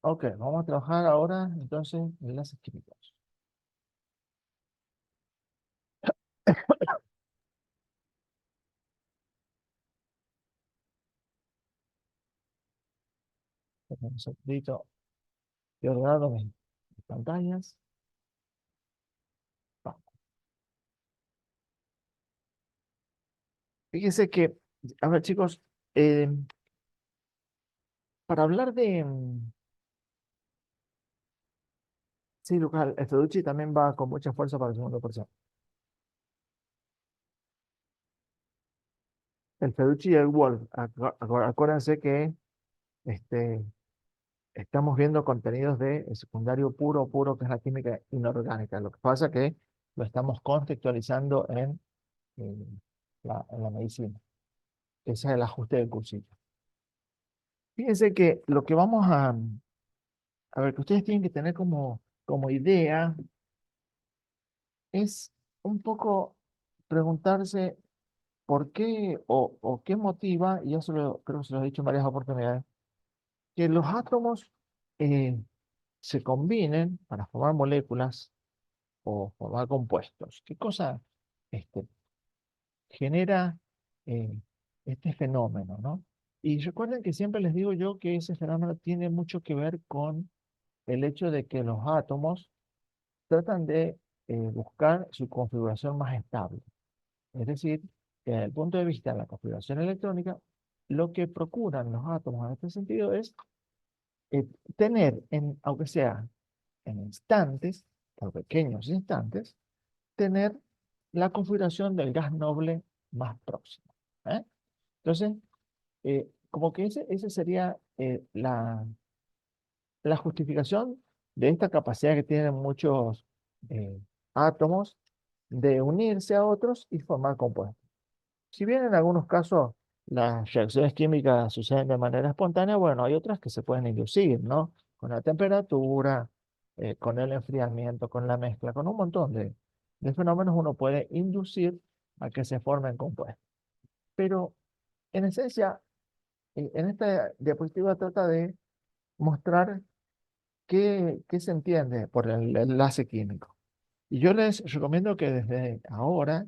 Ok, vamos a trabajar ahora entonces enlaces químicos. Un segundito de ordenado mis pantallas. Va. Fíjense que, a ver chicos, eh, para hablar de, sí, Lucas, el Feducci también va con mucha fuerza para el segundo porción. El Feducci y el Wolf, acuérdense que este, estamos viendo contenidos de secundario puro, puro, que es la química inorgánica. Lo que pasa es que lo estamos contextualizando en la medicina. Ese es el ajuste del cursito. Fíjense que lo que vamos a ver, que ustedes tienen que tener como idea es un poco preguntarse por qué o qué motiva, y eso creo que se lo he dicho en varias oportunidades, que los átomos eh, se combinen para formar moléculas o formar compuestos. ¿Qué cosa este, genera eh, este fenómeno, ¿no? Y recuerden que siempre les digo yo que ese fenómeno tiene mucho que ver con el hecho de que los átomos tratan de buscar su configuración más estable. Es decir, que desde el punto de vista de la configuración electrónica, lo que procuran los átomos en este sentido es eh, tener, aunque sea en instantes, por pequeños instantes, tener la configuración del gas noble más próximo. ¿Eh? Entonces, como que ese sería la justificación de esta capacidad que tienen muchos eh, átomos de unirse a otros y formar compuestos. Si bien en algunos casos las reacciones químicas suceden de manera espontánea, bueno, hay otras que se pueden inducir, ¿no? Con la temperatura, con el enfriamiento, con la mezcla, con un montón de fenómenos uno puede inducir a que se formen compuestos. Pero en esencia, en esta diapositiva trata de mostrar qué se entiende por el enlace químico. Y yo les recomiendo que desde ahora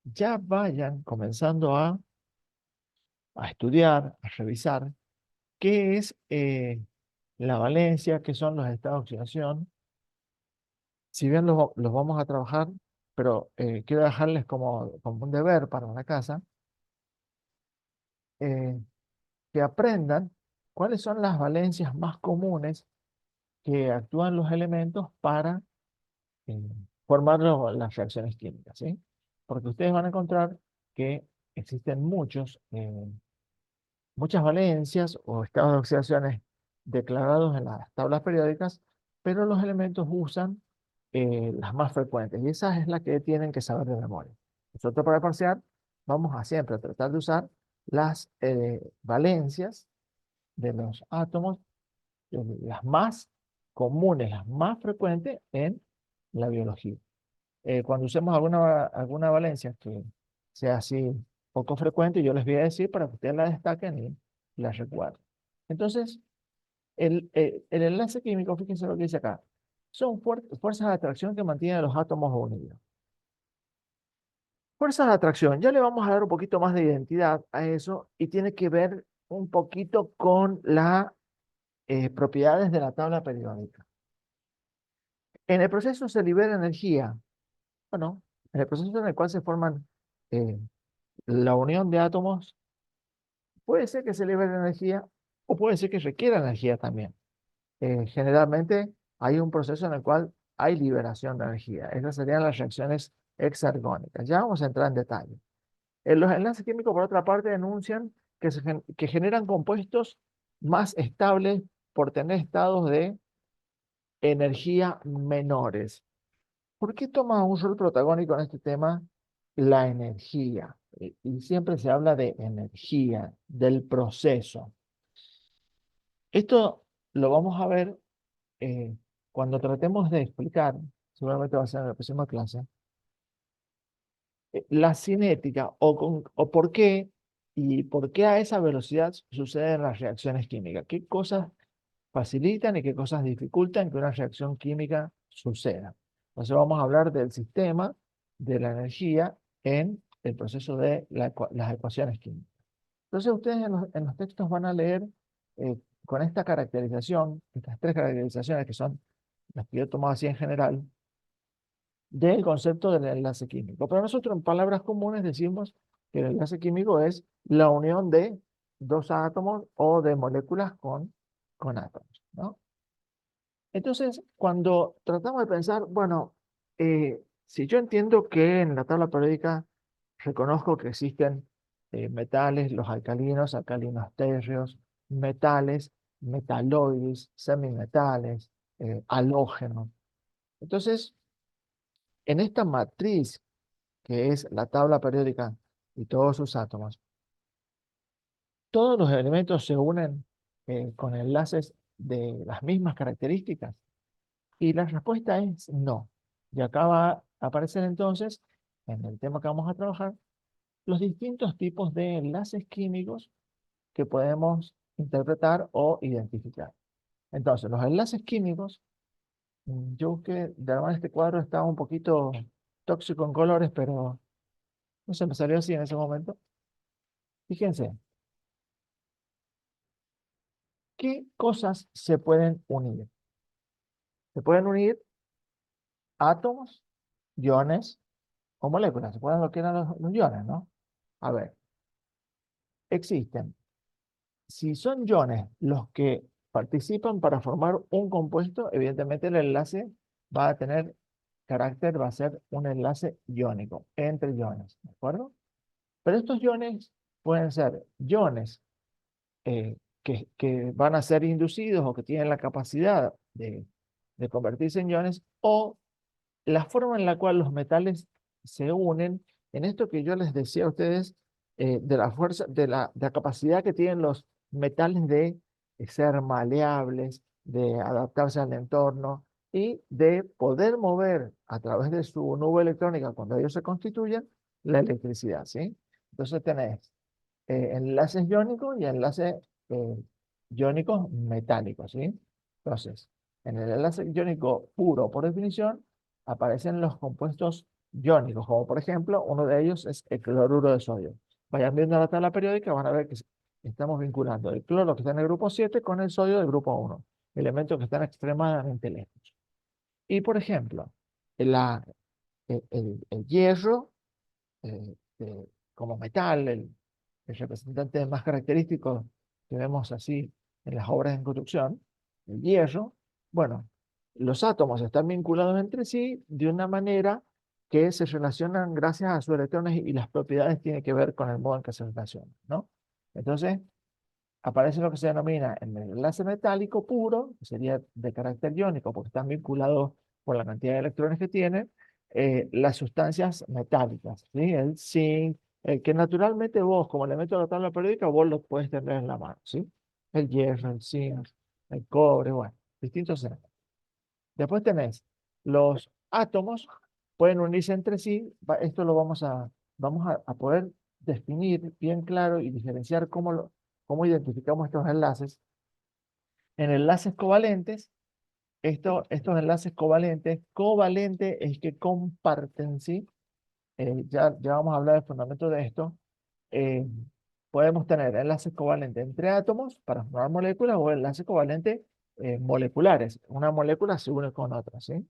ya vayan comenzando a estudiar, a revisar qué es la valencia, qué son los estados de oxidación. Si bien los vamos a trabajar, pero quiero dejarles como un deber para la casa, eh, que aprendan cuáles son las valencias más comunes que actúan los elementos para eh, formar las reacciones químicas, ¿sí? Porque ustedes van a encontrar que existen muchas valencias o estados de oxidaciones declarados en las tablas periódicas, pero los elementos usan las más frecuentes y esa es la que tienen que saber de memoria. Nosotros para parsear vamos a siempre tratar de usar las valencias de los átomos, las más comunes, las más frecuentes en la biología. Cuando usemos alguna valencia que sea así poco frecuente, yo les voy a decir para que ustedes la destaquen y la recuerden. Entonces, el enlace químico, fíjense lo que dice acá, son fuerzas de atracción que mantienen a los átomos unidos. Fuerzas de atracción, ya le vamos a dar un poquito más de identidad a eso y tiene que ver un poquito con las propiedades de la tabla periódica. En el proceso se libera energía. Bueno, en el proceso en el cual se forman eh, la unión de átomos, puede ser que se libere energía o puede ser que requiera energía también. Generalmente hay un proceso en el cual hay liberación de energía. Esas serían las reacciones exergónicas. Ya vamos a entrar en detalle. Los enlaces químicos, por otra parte, denuncian que generan compuestos más estables por tener estados de energía menores. ¿Por qué toma un rol protagónico en este tema la energía? Y siempre se habla de energía, del proceso. Esto lo vamos a ver eh, cuando tratemos de explicar, seguramente va a ser en la próxima clase, la cinética o por qué a esa velocidad suceden las reacciones químicas. ¿Qué cosas facilitan y qué cosas dificultan que una reacción química suceda. Entonces vamos a hablar del sistema de la energía en el proceso de las ecuaciones químicas. Entonces ustedes en los textos van a leer con esta caracterización, estas tres caracterizaciones que son las que yo he tomado así en general, del concepto del enlace químico. Pero nosotros en palabras comunes decimos que el enlace químico es la unión de dos átomos o de moléculas con átomos, ¿no? Entonces, cuando tratamos de pensar, bueno, si yo entiendo que en la tabla periódica reconozco que existen metales, los alcalinos, alcalinos térreos, metales, metaloides, semimetales, halógenos. Entonces, en esta matriz que es la tabla periódica y todos sus átomos, todos los elementos se unen con enlaces de las mismas características. Y la respuesta es no. Y acá va a aparecer entonces, en el tema que vamos a trabajar, los distintos tipos de enlaces químicos que podemos interpretar o identificar. Entonces, los enlaces químicos, yo que de verdad este cuadro estaba un poquito tóxico en colores, pero no se me salió así en ese momento. Fíjense, ¿qué cosas se pueden unir? Se pueden unir átomos, iones o moléculas. ¿Se acuerdan lo que eran los iones, no? A ver, existen. Si son iones los que participan para formar un compuesto, evidentemente el enlace va a tener carácter, va a ser un enlace iónico entre iones, ¿de acuerdo? Pero estos iones pueden ser iones que van a ser inducidos o que tienen la capacidad de convertirse en iones, o la forma en la cual los metales se unen, en esto que yo les decía a ustedes, de la fuerza, de la capacidad que tienen los metales de ser maleables, de adaptarse al entorno y de poder mover a través de su nube electrónica cuando ellos se constituyen la electricidad, ¿sí? Entonces tenés enlaces iónicos y enlaces eh, iónicos metálicos, ¿sí? Entonces, en el enlace iónico puro, por definición, aparecen los compuestos iónicos, como por ejemplo, uno de ellos es el cloruro de sodio. Vayan viendo la tabla periódica, van a ver que estamos vinculando el cloro que está en el grupo 7 con el sodio del grupo 1, elementos que están extremadamente lejos. Y por ejemplo, la, el hierro como metal, el representante más característico que vemos así en las obras en construcción, el hierro, bueno, los átomos están vinculados entre sí de una manera que se relacionan gracias a sus electrones y las propiedades tienen que ver con el modo en que se relacionan, ¿no? Entonces, aparece lo que se denomina en el enlace metálico puro, que sería de carácter iónico, porque están vinculados por la cantidad de electrones que tienen, las sustancias metálicas, ¿sí? El zinc, que naturalmente vos, como elemento de la tabla periódica, vos lo puedes tener en la mano, ¿sí? El hierro, el zinc, el cobre, bueno, distintos elementos. Después tenés los átomos, pueden unirse entre sí, esto lo vamos a poder definir bien claro y diferenciar cómo identificamos estos enlaces. En enlaces covalentes, estos enlaces covalentes, covalente es que comparten, ¿sí? Ya vamos a hablar del fundamento de esto. Eh, Podemos tener enlaces covalentes entre átomos para formar moléculas o enlaces covalentes moleculares. Una molécula se une con otra, ¿sí?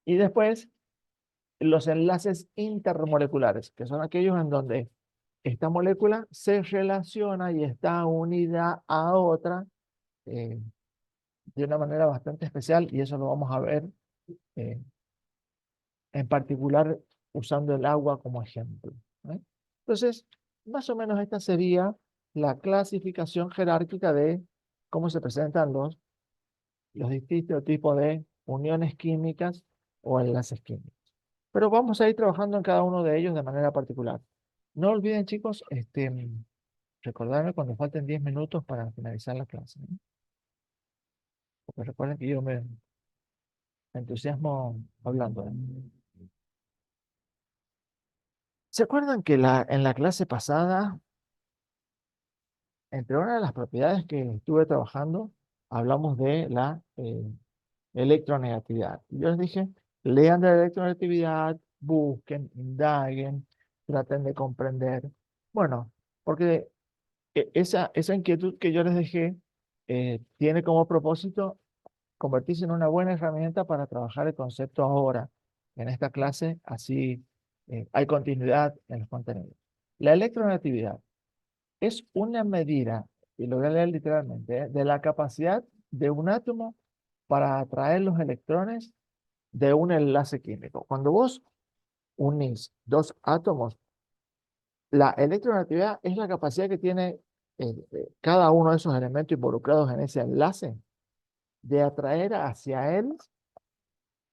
Y después los enlaces intermoleculares, que son aquellos en donde esta molécula se relaciona y está unida a otra eh, de una manera bastante especial, y eso lo vamos a ver eh, en particular usando el agua como ejemplo, ¿eh? Entonces, más o menos esta sería la clasificación jerárquica de cómo se presentan los distintos tipos de uniones químicas o enlaces químicos. Pero vamos a ir trabajando en cada uno de ellos de manera particular. No olviden, chicos, recordarme cuando falten 10 minutos para finalizar la clase, ¿no? Porque recuerden que yo me entusiasmo hablando, ¿eh? ¿Se acuerdan que en la clase pasada entre una de las propiedades que estuve trabajando, hablamos de la electronegatividad. Yo les dije, lean de la electronegatividad, busquen, indaguen, traten de comprender. Bueno, porque esa inquietud que yo les dejé tiene como propósito convertirse en una buena herramienta para trabajar el concepto ahora en esta clase, así hay continuidad en los contenidos. La electronegatividad es una medida, y lo voy a leer literalmente, de la capacidad de un átomo para atraer los electrones de un enlace químico. Cuando vos unís dos átomos, la electronegatividad es la capacidad que tiene cada uno de esos elementos involucrados en ese enlace de atraer hacia él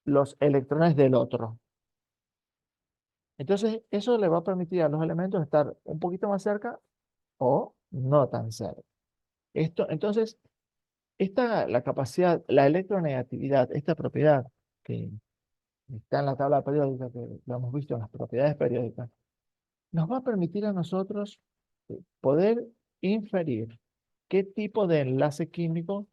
los electrones del otro. Entonces, eso le va a permitir a los elementos estar un poquito más cerca o no tan cerca. Entonces, la capacidad, la electronegatividad, esta propiedad que está en la tabla periódica, que lo hemos visto en las propiedades periódicas, nos va a permitir a nosotros poder inferir qué tipo de enlace químico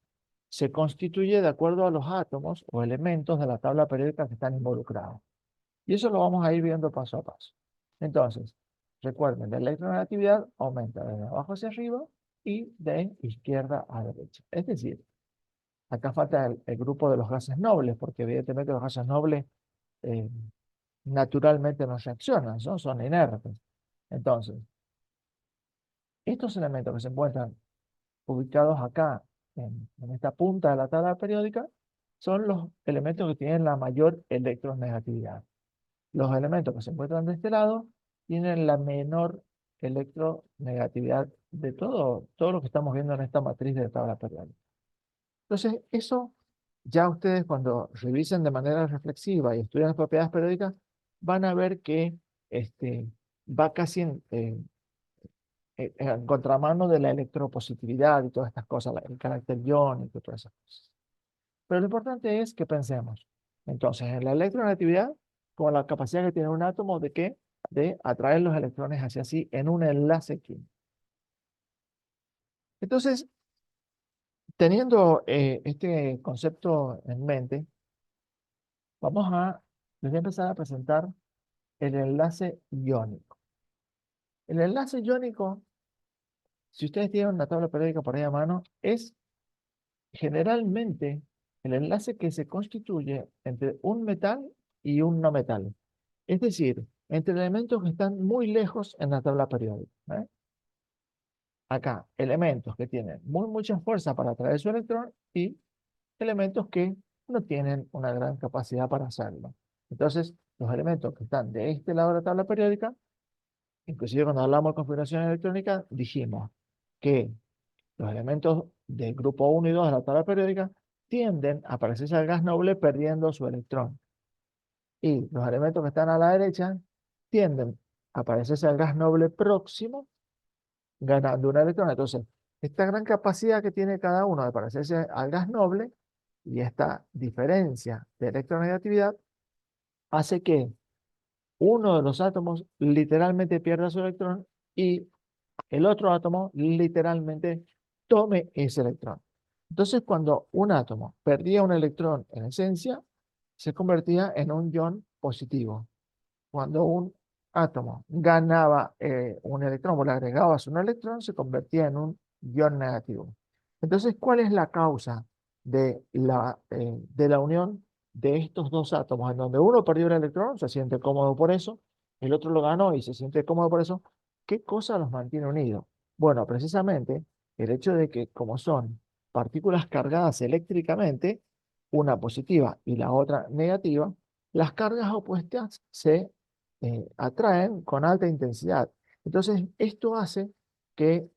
se constituye de acuerdo a los átomos o elementos de la tabla periódica que están involucrados. Y eso lo vamos a ir viendo paso a paso. Entonces, recuerden, la electronegatividad aumenta de abajo hacia arriba y de izquierda a derecha. Es decir, acá falta el grupo de los gases nobles, porque evidentemente los gases nobles eh, naturalmente no reaccionan, ¿no? Son inertes. Entonces, estos elementos que se encuentran ubicados acá, en esta punta de la tabla periódica, son los elementos que tienen la mayor electronegatividad. Los elementos que se encuentran de este lado tienen la menor electronegatividad de todo lo que estamos viendo en esta matriz de la tabla periódica. Entonces, eso ya ustedes cuando revisen de manera reflexiva y estudien las propiedades periódicas, van a ver que va casi en contramano de la electropositividad y todas estas cosas, el carácter iónico y todas esas cosas. Pero lo importante es que pensemos, entonces, en la electronegatividad como la capacidad que tiene un átomo de ¿qué? De atraer los electrones hacia sí en un enlace químico. Entonces, teniendo este concepto en mente, les voy a empezar a presentar el enlace iónico. El enlace iónico, si ustedes tienen una tabla periódica por ahí a mano, es generalmente el enlace que se constituye entre un metal y un no metal. Es decir, entre elementos que están muy lejos en la tabla periódica. ¿Eh? Acá, elementos que tienen mucha fuerza para atraer su electrón y elementos que no tienen una gran capacidad para hacerlo. Entonces, los elementos que están de este lado de la tabla periódica, inclusive cuando hablamos de configuración electrónica, dijimos que los elementos del grupo 1 y 2 de la tabla periódica tienden a parecerse al gas noble perdiendo su electrón. Y los elementos que están a la derecha tienden a parecerse al gas noble próximo ganando un electrón. Entonces, esta gran capacidad que tiene cada uno de parecerse al gas noble y esta diferencia de electronegatividad hace que uno de los átomos literalmente pierda su electrón y el otro átomo literalmente tome ese electrón. Entonces, cuando un átomo perdía un electrón en esencia, se convertía en un ion positivo. Cuando un átomo ganaba un electrón o le agregabas un electrón, se convertía en un ion negativo. Entonces, ¿cuál es la causa de la unión de estos dos átomos? En donde uno perdió el electrón, se siente cómodo por eso, el otro lo ganó y se siente cómodo por eso. ¿Qué cosa los mantiene unidos? Bueno, precisamente el hecho de que como son partículas cargadas eléctricamente, una positiva y la otra negativa, las cargas opuestas se atraen con alta intensidad. Entonces, esto hace que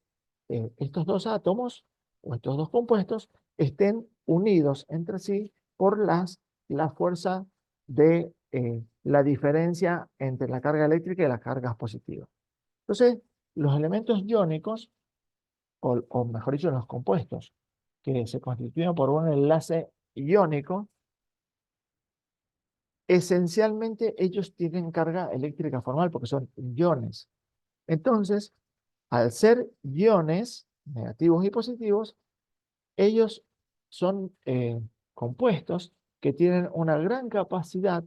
estos dos átomos o estos dos compuestos estén unidos entre sí por la fuerza de la diferencia entre la carga eléctrica y las cargas positivas. Entonces, los elementos iónicos, o mejor dicho, los compuestos que se constituyen por un enlace iónico, esencialmente ellos tienen carga eléctrica formal porque son iones. Entonces, al ser iones, negativos y positivos, ellos son compuestos que tienen una gran capacidad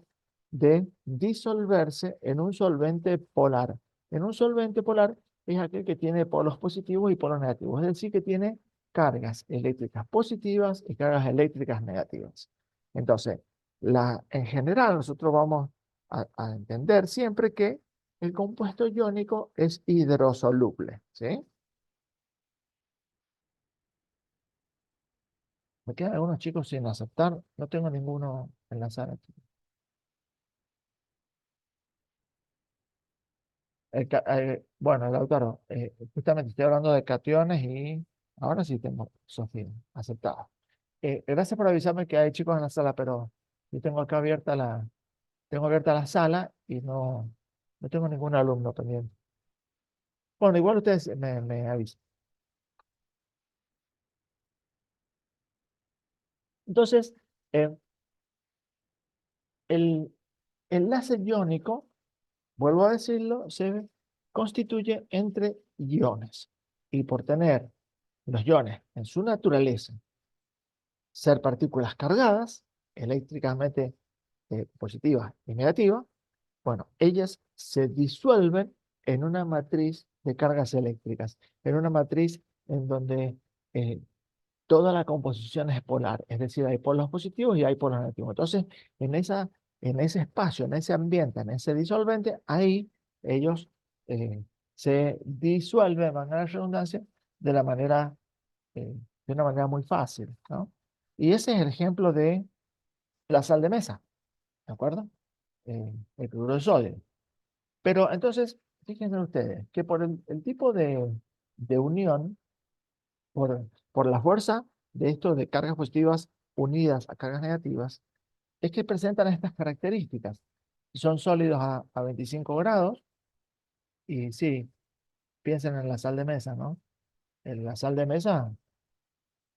de disolverse en un solvente polar. En un solvente polar es aquel que tiene polos positivos y polos negativos, es decir, que tiene cargas eléctricas positivas y cargas eléctricas negativas. Entonces, en general, nosotros vamos a entender siempre que el compuesto iónico es hidrosoluble, ¿sí? Me quedan algunos chicos sin aceptar. No tengo ninguno en la sala. Bueno, Lautaro, justamente estoy hablando de cationes y ahora sí tengo Sofía, aceptado. Gracias por avisarme que hay chicos en la sala, pero yo tengo abierta la sala y no tengo ningún alumno pendiente. Bueno, igual ustedes me avisan. Entonces, eh, el enlace iónico, vuelvo a decirlo, se constituye entre iones. Y por tener los iones en su naturaleza ser partículas cargadas, eléctricamente positivas y negativas, bueno, ellas se disuelven en una matriz de cargas eléctricas, en una matriz en donde eh, toda la composición es polar, es decir, hay polos positivos y hay polos negativos. Entonces, en ese espacio, en ese ambiente, en ese disolvente, ahí ellos eh, se disuelven, van a la redundancia, de la manera, de una manera muy fácil, ¿no? Y ese es el ejemplo de la sal de mesa, ¿de acuerdo? El cloruro de sodio. Pero entonces, fíjense ustedes que por el tipo de unión, por la fuerza de esto de cargas positivas unidas a cargas negativas, es que presentan estas características. Son sólidos a 25 grados y sí, piensen en la sal de mesa, ¿no? La sal de mesa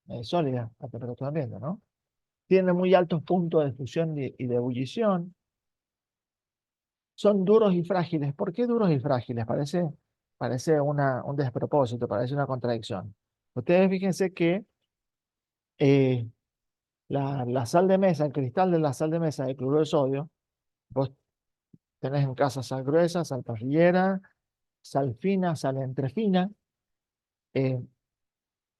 es sólida a temperatura ambiente, ¿no? Tiene muy altos puntos de fusión y de ebullición. Son duros y frágiles. ¿Por qué duros y frágiles? Parece un despropósito, parece una contradicción. Ustedes fíjense que eh, la sal de mesa, el cristal de la sal de mesa de cloruro de sodio, vos tenés en casa sal gruesa, sal parrillera, sal fina, sal entrefina. eh,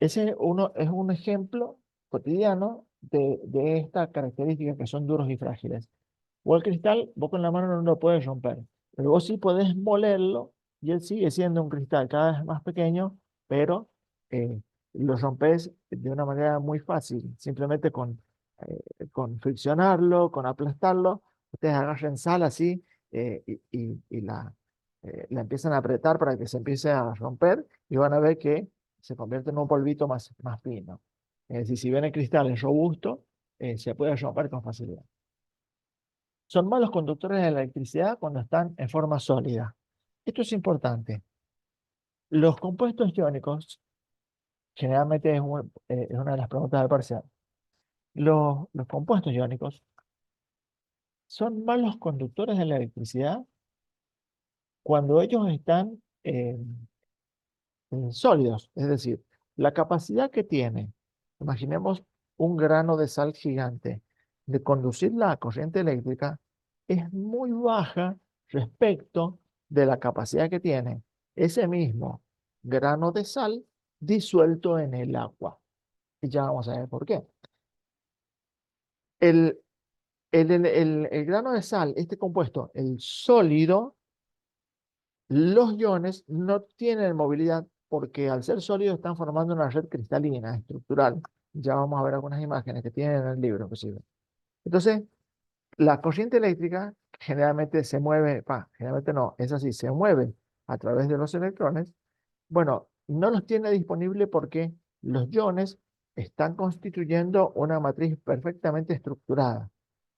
Ese uno es un ejemplo cotidiano de esta característica que son duros y frágiles. O el cristal, vos con la mano no lo puedes romper, pero vos sí podés molerlo y él sigue siendo un cristal cada vez más pequeño, pero eh, lo rompes de una manera muy fácil, simplemente con friccionarlo, con aplastarlo. Ustedes agarran sal así y la empiezan a apretar para que se empiece a romper y van a ver que se convierte en un polvito más fino. Es decir, si bien el cristal es robusto, se puede romper con facilidad. Son malos conductores de la electricidad cuando están en forma sólida. Esto es importante. Los compuestos iónicos, generalmente es una de las preguntas del parcial. Los compuestos iónicos son malos conductores de la electricidad cuando ellos están sólidos. Es decir, la capacidad que tiene, imaginemos un grano de sal gigante, de conducir la corriente eléctrica es muy baja respecto de la capacidad que tiene ese mismo grano de sal disuelto en el agua. Y ya vamos a ver por qué. El, el grano de sal, este compuesto, el sólido, los iones no tienen movilidad porque al ser sólidos están formando una red cristalina estructural. Ya vamos a ver algunas imágenes que tienen en el libro, inclusive. Entonces, la corriente eléctrica generalmente se mueve, generalmente no, es así, se mueve a través de los electrones. Bueno, no los tiene disponible porque los iones están constituyendo una matriz perfectamente estructurada.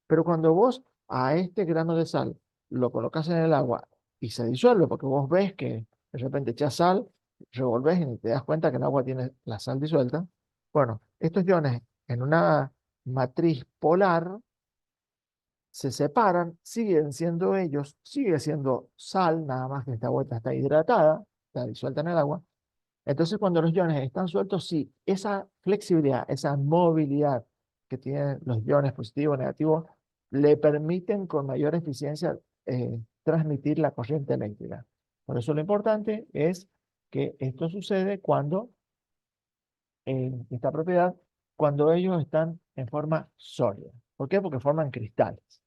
Pero cuando vos a este grano de sal lo colocas en el agua y se disuelve, porque vos ves que de repente echas sal, revolves y te das cuenta que el agua tiene la sal disuelta. Bueno, estos iones en una matriz polar se separan, siguen siendo ellos, sigue siendo sal, nada más que esta vuelta está hidratada, está disuelta en el agua, Entonces, cuando los iones están sueltos, sí, esa flexibilidad, esa movilidad que tienen los iones positivo o negativo, le permiten con mayor eficiencia transmitir la corriente eléctrica. Por eso lo importante es que esto sucede cuando, esta propiedad, cuando ellos están en forma sólida. ¿Por qué? Porque forman cristales.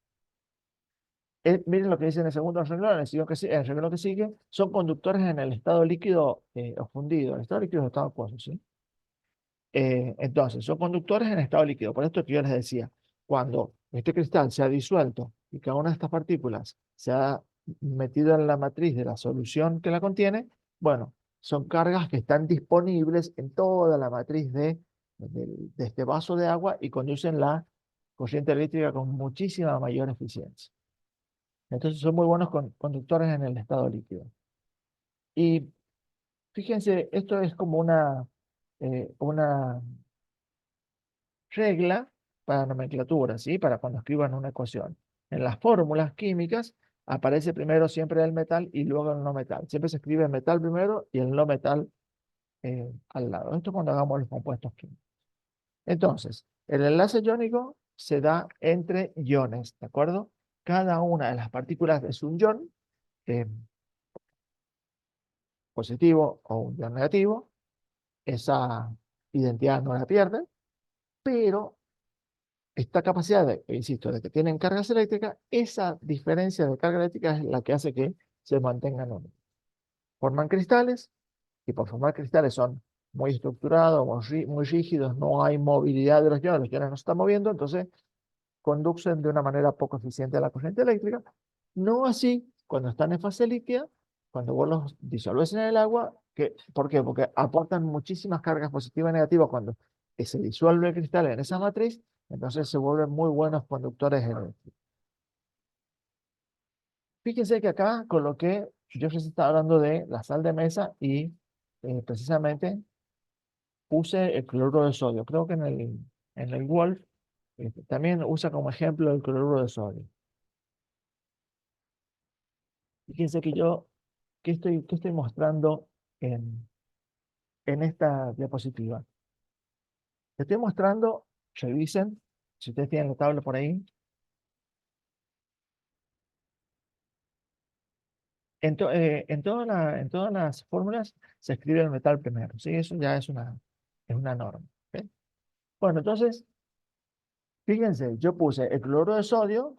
Miren lo que dice en el segundo renglón, en el renglón que sigue, son conductores en el estado líquido o fundido. El estado líquido es el estado acuoso, ¿sí? Entonces, son conductores en estado líquido. Por esto que yo les decía, cuando este cristal se ha disuelto y cada una de estas partículas se ha metido en la matriz de la solución que la contiene, bueno, son cargas que están disponibles en toda la matriz de este vaso de agua y conducen la corriente eléctrica con muchísima mayor eficiencia. Entonces, son muy buenos conductores en el estado líquido. Y fíjense, esto es como una regla para nomenclatura, ¿sí? Para cuando escriban una ecuación. En las fórmulas químicas aparece primero siempre el metal y luego el no metal. Siempre se escribe el metal primero y el no metal al lado. Esto cuando hagamos los compuestos químicos. Entonces, el enlace iónico se da entre iones, ¿de acuerdo? Cada una de las partículas es un ion eh, positivo o un ion negativo. Esa identidad no la pierden, pero esta capacidad, insisto, de que tienen cargas eléctricas, esa diferencia de carga eléctrica es la que hace que se mantengan unidos. Forman cristales, y por formar cristales son muy estructurados, muy rígidos, no hay movilidad de los iones no se están moviendo, entonces conducen de una manera poco eficiente la corriente eléctrica. No así cuando están en fase líquida, cuando vos los disolves en el agua, ¿por qué? Porque aportan muchísimas cargas positivas y negativas cuando se disuelve el cristal en esa matriz, entonces se vuelven muy buenos conductores eléctricos. Fíjense que acá coloqué, yo les estaba hablando de la sal de mesa y precisamente puse el cloruro de sodio. Creo que en el Wolf también usa como ejemplo el cloruro de sodio. Fíjense que ¿qué estoy mostrando en esta diapositiva? Estoy mostrando, revisen, si ustedes tienen la tabla por ahí, en todas las fórmulas se escribe el metal primero, ¿sí? Eso ya es una norma, ¿ok? Bueno, entonces, fíjense, yo puse el cloruro de sodio,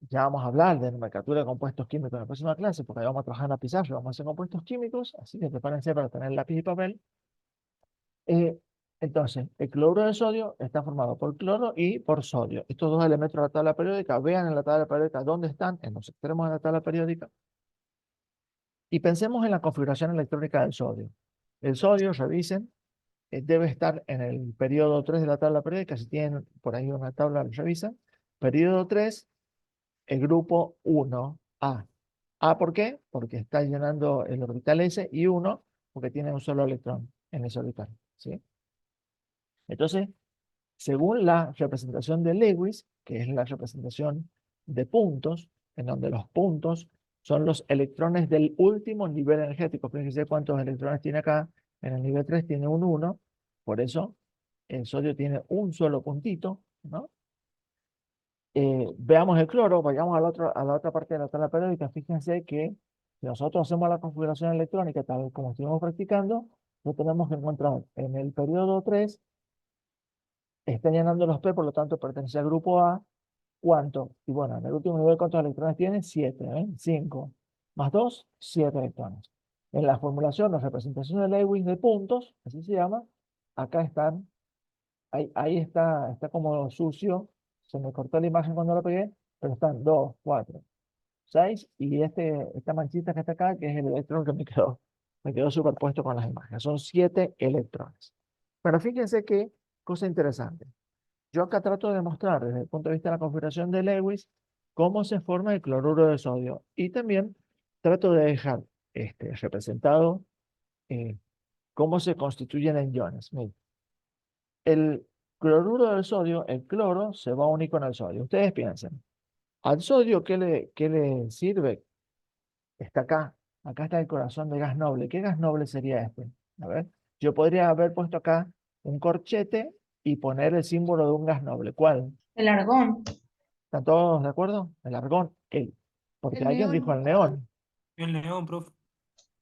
ya vamos a hablar de nomenclatura de compuestos químicos en la próxima clase, porque ahí vamos a trabajar en la pizarra, vamos a hacer compuestos químicos, así que prepárense para tener lápiz y papel. Eh, entonces, el cloruro de sodio está formado por cloro y por sodio. Estos dos elementos de la tabla periódica, vean en la tabla periódica dónde están, en los extremos de la tabla periódica, y pensemos en la configuración electrónica del sodio. El sodio, revisen, debe estar en el periodo 3 de la tabla periódica. Si tienen por ahí una tabla, lo revisan. Periodo 3, el grupo 1A. ¿A por qué? Porque está llenando el orbital S, y 1 porque tiene un solo electrón en ese orbital, ¿sí? Entonces, según la representación de Lewis, que es la representación de puntos, en donde los puntos son los electrones del último nivel energético. Fíjense cuántos electrones tiene acá. En el nivel 3 tiene un 1, por eso el sodio tiene un solo puntito, ¿no? Veamos el cloro, vayamos a la otra parte de la tabla periódica. Fíjense que si nosotros hacemos la configuración electrónica tal como estuvimos practicando, lo tenemos que encontrar en el periodo 3, está llenando los P, por lo tanto pertenece al grupo A. ¿Cuánto? Y bueno, en el último nivel, ¿cuántos electrones tiene? 7, ¿eh? 5 más 2, 7 electrones. En la formulación o representación de Lewis de puntos, así se llama, acá están, ahí está como sucio, se me cortó la imagen cuando lo pegué, pero están 2, 4, 6, y esta manchita que está acá, que es el electrón que me quedó superpuesto con las imágenes. Son 7 electrones. Pero fíjense qué cosa interesante. Yo acá trato de mostrar desde el punto de vista de la configuración de Lewis cómo se forma el cloruro de sodio, y también trato de dejar representado eh, cómo se constituyen en iones. Miren, el cloruro del sodio, el cloro, se va a unir con el sodio. Ustedes piensen, al sodio, ¿qué le sirve? Está acá, Acá está el corazón de gas noble. ¿Qué gas noble sería este? A ver, yo podría haber puesto acá un corchete y poner el símbolo de un gas noble. ¿Cuál? El argón. ¿Están todos de acuerdo? El argón, porque El alguien dijo neón. el neón. El león, profe.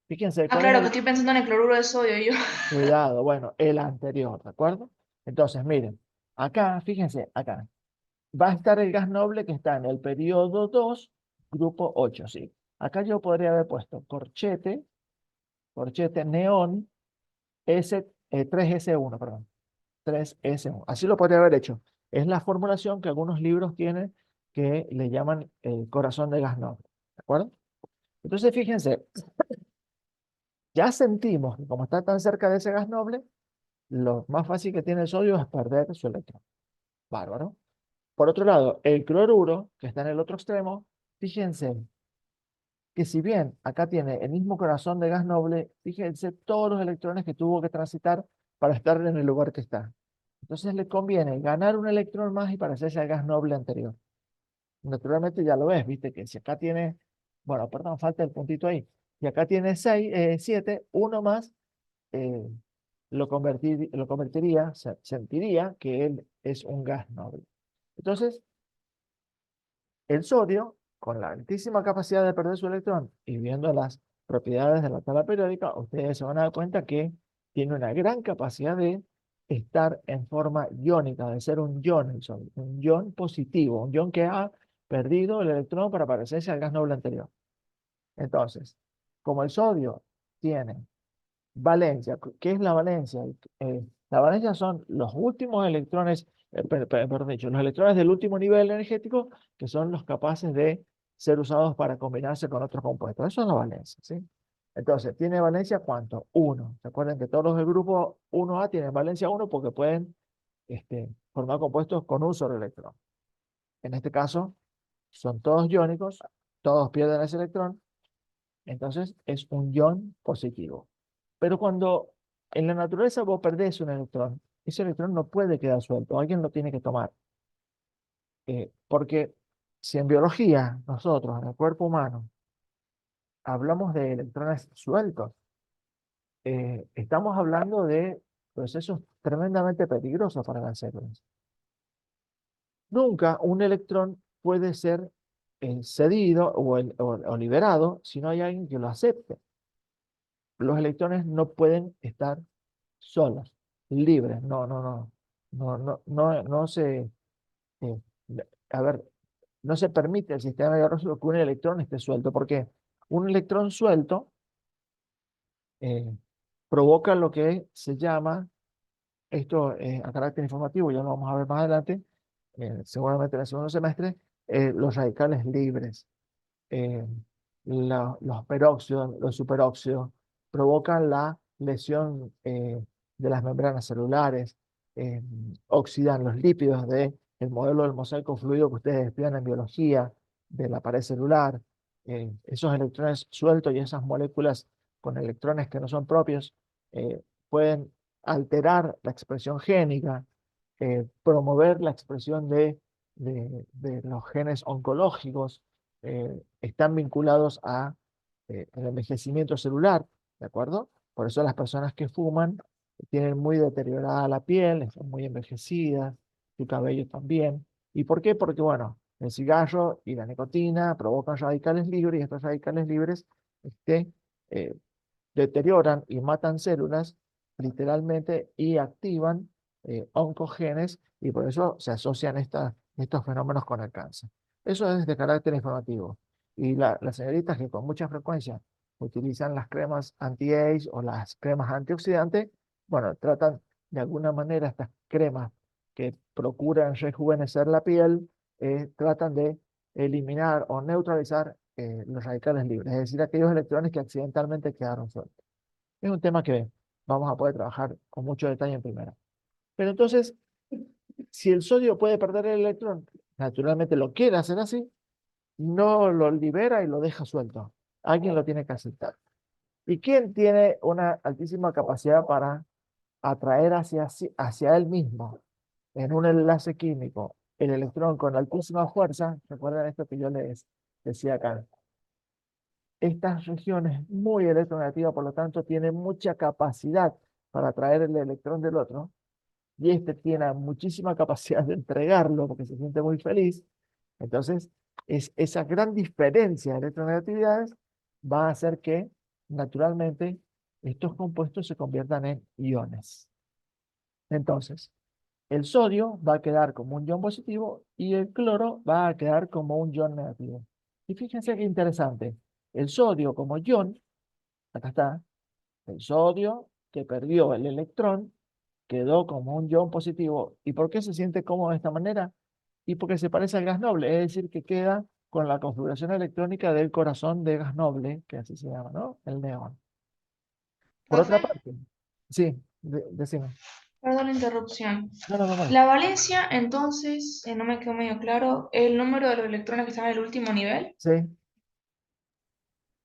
Fíjense, Ah, ¿cuál es claro, que el estoy pensando en el cloruro de sodio yo. cuidado? Bueno, el anterior, ¿de acuerdo? Entonces, miren, acá, fíjense, acá, va a estar el gas noble que está en el periodo 2, grupo 8, ¿sí? Acá yo podría haber puesto corchete neón, 3S1, perdón, 3S1. Así lo podría haber hecho. Es la formulación que algunos libros tienen que le llaman el corazón de gas noble, ¿de acuerdo? Entonces, fíjense, ya sentimos que como está tan cerca de ese gas noble, lo más fácil que tiene el sodio es perder su electrón. Bárbaro. Por otro lado, el cloruro, que está en el otro extremo, fíjense que si bien acá tiene el mismo corazón de gas noble, fíjense todos los electrones que tuvo que transitar para estar en el lugar que está. Entonces le conviene ganar un electrón más y parecerse al gas noble anterior. Naturalmente ya lo ves, viste que si acá tiene, bueno, perdón, falta el puntito ahí. Si acá tiene 7, uno más, eh, lo convertiría, sentiría que él es un gas noble. Entonces, el sodio, con la altísima capacidad de perder su electrón y viendo las propiedades de la tabla periódica, ustedes se van a dar cuenta que tiene una gran capacidad de estar en forma iónica, de ser un ion el sodio, un ion positivo, un ion que ha perdido el electrón para parecerse al gas noble anterior. Entonces, como el sodio tiene valencia, ¿qué es la valencia? La valencia son los últimos electrones, perdón dicho, los electrones del último nivel energético que son los capaces de ser usados para combinarse con otros compuestos. Eso es la valencia, ¿sí? Entonces, ¿tiene valencia cuánto? 1. ¿Se acuerdan que todos los del grupo 1A tienen valencia 1 porque pueden formar compuestos con un solo electrón? En este caso, son todos iónicos, todos pierden ese electrón, entonces es un ion positivo. Pero cuando en la naturaleza vos perdés un electrón, ese electrón no puede quedar suelto, alguien lo tiene que tomar. Porque si en biología nosotros, en el cuerpo humano, hablamos de electrones sueltos, estamos hablando de procesos tremendamente peligrosos para las células. Nunca un electrón puede ser cedido o liberado si no hay alguien que lo acepte. Los electrones no pueden estar solos, libres, no se, eh, a ver, no se permite el sistema biológico que un electrón esté suelto, porque un electrón suelto eh, provoca lo que se llama, esto a carácter informativo, ya lo vamos a ver más adelante, seguramente en el segundo semestre, los radicales libres. eh, los peróxidos, los superóxidos, provocan la lesión de las membranas celulares, eh, oxidan los lípidos del modelo del mosaico fluido que ustedes estudian en biología, de la pared celular, esos electrones sueltos y esas moléculas con electrones que no son propios pueden alterar la expresión génica, promover la expresión de los genes oncológicos, están vinculados a el envejecimiento celular, ¿de acuerdo? Por eso las personas que fuman tienen muy deteriorada la piel, están muy envejecidas, su cabello también. ¿Y por qué? Porque, bueno, el cigarro y la nicotina provocan radicales libres y estos radicales libres este, eh, deterioran y matan células literalmente y activan oncogenes y por eso se asocian estos fenómenos con el cáncer. Eso es de carácter informativo. Y las señoritas que con mucha frecuencia utilizan las cremas anti-age o las cremas antioxidantes, bueno, tratan de alguna manera estas cremas que procuran rejuvenecer la piel, tratan de eliminar o neutralizar los radicales libres, es decir, aquellos electrones que accidentalmente quedaron sueltos. Es un tema que vamos a poder trabajar con mucho detalle en primera. Pero entonces, si el sodio puede perder el electrón, naturalmente lo quiere hacer así, no lo libera y lo deja suelto. Alguien lo tiene que aceptar. ¿Y quién tiene una altísima capacidad para atraer hacia él mismo en un enlace químico el electrón con altísima fuerza? Recuerden esto que yo les decía acá. esta región es muy electronegativa, por lo tanto tiene mucha capacidad para atraer el electrón del otro, y este tiene muchísima capacidad de entregarlo porque se siente muy feliz. Entonces, esa gran diferencia de electronegatividades va a hacer que, naturalmente, estos compuestos se conviertan en iones. Entonces, el sodio va a quedar como un ion positivo y el cloro va a quedar como un ion negativo. Y fíjense qué interesante. El sodio como ion, acá está, el sodio que perdió el electrón quedó como un ion positivo. ¿Y por qué se siente cómodo de esta manera? Y porque se parece al gas noble, es decir, que queda con la configuración electrónica del corazón de gas noble, que así se llama, ¿no? El neón. Por Profe, otra parte, sí, decime. perdón la interrupción. No, no me molesta. La valencia, entonces, no me quedó medio claro, el número de los electrones que están en el último nivel, Sí,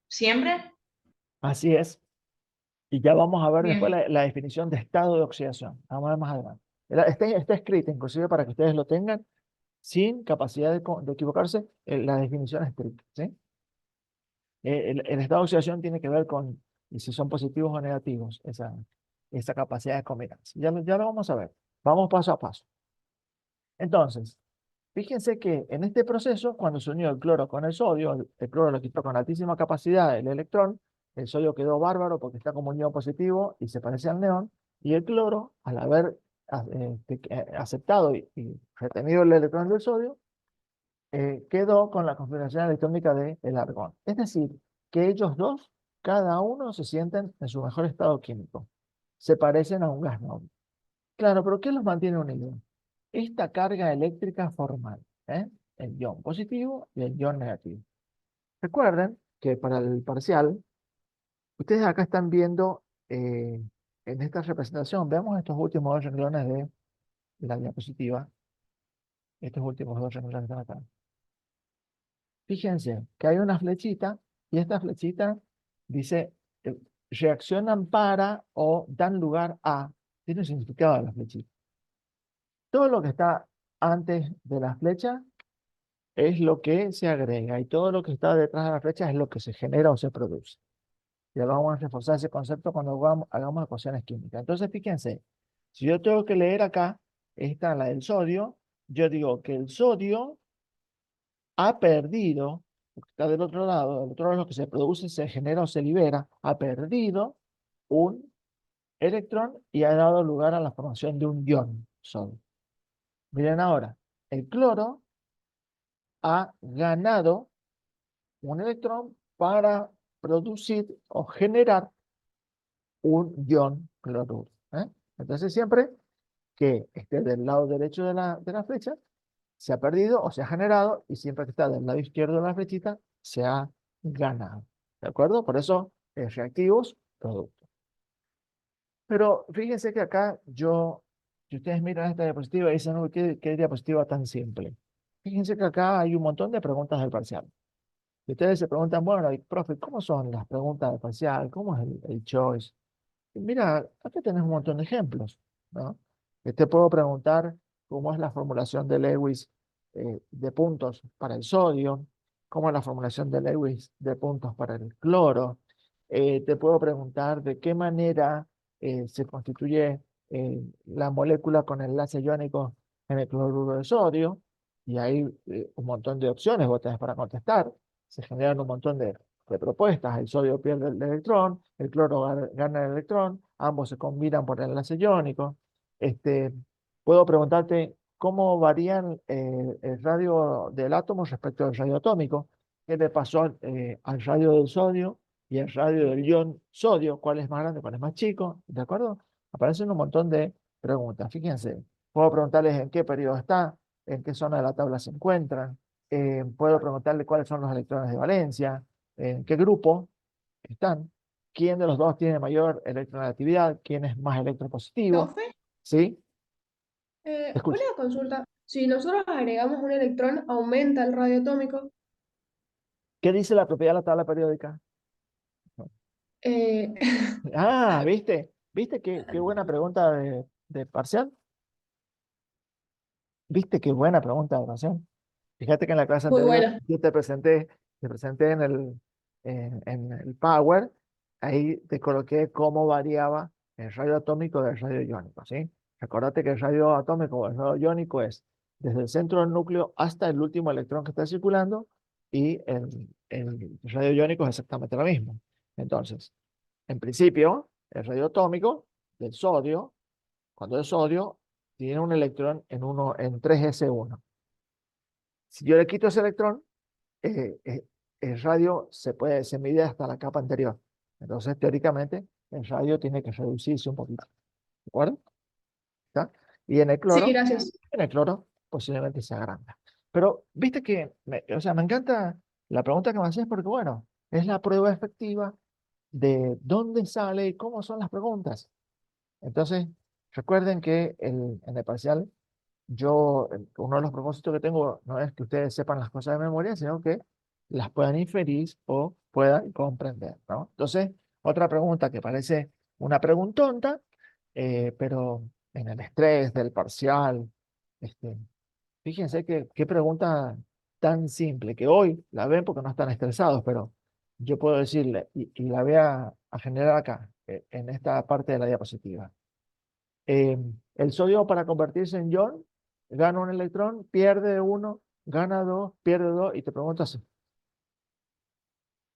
¿siempre? así es. Y ya vamos a ver después Bien, la definición de estado de oxidación. Vamos a ver más adelante. Está escrita, inclusive para que ustedes lo tengan, sin capacidad de equivocarse, la definición estricta, ¿sí? El estado de oxidación tiene que ver con si son positivos o negativos, esa capacidad de combinarse. Ya lo vamos a ver. Vamos paso a paso. Entonces, fíjense que en este proceso, cuando se unió el cloro con el sodio, el cloro lo quitó con altísima capacidad el electrón, el sodio quedó bárbaro porque está como un ion positivo y se parece al neón, y el cloro, al haber aceptado y retenido el electrón del sodio, quedó con la configuración electrónica del argón. Es decir, que ellos dos, cada uno se sienten en su mejor estado químico. Se parecen a un gas noble. Claro, pero ¿qué los mantiene unidos? Esta carga eléctrica formal, ¿eh? El ion positivo y el ion negativo. Recuerden que para el parcial, ustedes acá están viendo en esta representación, veamos estos últimos dos renglones de la diapositiva, estos últimos dos renglones que están acá. Fíjense que hay una flechita y esta flechita dice reaccionan para o dan lugar a. Tiene un significado la flechita. Todo lo que está antes de la flecha es lo que se agrega y todo lo que está detrás de la flecha es lo que se genera o se produce. Ya vamos a reforzar ese concepto cuando hagamos ecuaciones químicas. Entonces, fíjense, si yo tengo que leer acá, esta la del sodio, yo digo que el sodio ha perdido, porque está del otro lado lo que se produce, se genera o se libera, ha perdido un electrón y ha dado lugar a la formación de un ion sodio. Miren ahora, el cloro ha ganado un electrón para producir o generar un ion cloruro. ¿Eh? Entonces, siempre que esté del lado derecho de la flecha, se ha perdido o se ha generado, y siempre que está del lado izquierdo de la flechita, se ha ganado. ¿De acuerdo? Por eso, reactivos, productos. Pero fíjense que acá si ustedes miran esta diapositiva y dicen, uy, qué diapositiva tan simple. Fíjense que acá hay un montón de preguntas del parcial. Y ustedes se preguntan, bueno, y, profe, ¿cómo son las preguntas del parcial? ¿Cómo es el choice? Mira, acá tenés un montón de ejemplos, ¿no? Que te puedo preguntar cómo es la formulación de Lewis de puntos para el sodio, cómo es la formulación de Lewis de puntos para el cloro. Te puedo preguntar de qué manera se constituye la molécula con enlace iónico en el cloruro de sodio. Y hay un montón de opciones vos tenés para contestar. Se generan un montón de propuestas. El sodio pierde el electrón, el cloro gana el electrón, ambos se combinan por el enlace iónico. Este, puedo preguntarte cómo varían el radio del átomo respecto al radio atómico. ¿Qué le pasó al radio del sodio y al radio del ion sodio? ¿Cuál es más grande, cuál es más chico? ¿De acuerdo? Aparecen un montón de preguntas. Fíjense, puedo preguntarles en qué periodo está, en qué zona de la tabla se encuentran. Puedo preguntarle cuáles son los electrones de valencia, en qué grupo están, quién de los dos tiene mayor electronegatividad, quién es más electropositivo, Profe, ¿sí? Escucha, una consulta. Si nosotros agregamos un electrón, ¿aumenta el radio atómico? ¿qué dice la propiedad de la tabla periódica? Eh, Ah, ¿viste? ¿Viste qué buena pregunta de parcial? ¿Viste qué buena pregunta de parcial? Fíjate que en la clase muy anterior bueno. yo te presenté en el Power, ahí te coloqué cómo variaba el radio atómico del radio iónico, ¿sí? Recordate que el radio atómico o el radio iónico es desde el centro del núcleo hasta el último electrón que está circulando y el radio iónico es exactamente lo mismo. Entonces, en principio, el radio atómico del sodio, cuando es sodio, tiene un electrón en 3s1. Si yo le quito ese electrón, eh, eh, el radio se mide hasta la capa anterior. Entonces, teóricamente, el radio tiene que reducirse un poquito. ¿De acuerdo? ¿Está? Y Sí, gracias. en el cloro posiblemente se agranda. Pero, viste que, o sea, me encanta la pregunta que me haces porque, bueno, es la prueba efectiva de dónde sale y cómo son las preguntas. Entonces, recuerden que en el parcial, uno de los propósitos que tengo no es que ustedes sepan las cosas de memoria, sino que las puedan inferir o puedan comprender, ¿no? Entonces, otra pregunta que parece una preguntonta, pero en el estrés del parcial, este, fíjense que qué pregunta tan simple, que hoy la ven porque no están estresados, pero yo puedo decirle, y la voy a generar acá, en esta parte de la diapositiva. El sodio para convertirse en ion gana un electrón, pierde uno, gana dos, pierde dos, y te preguntas,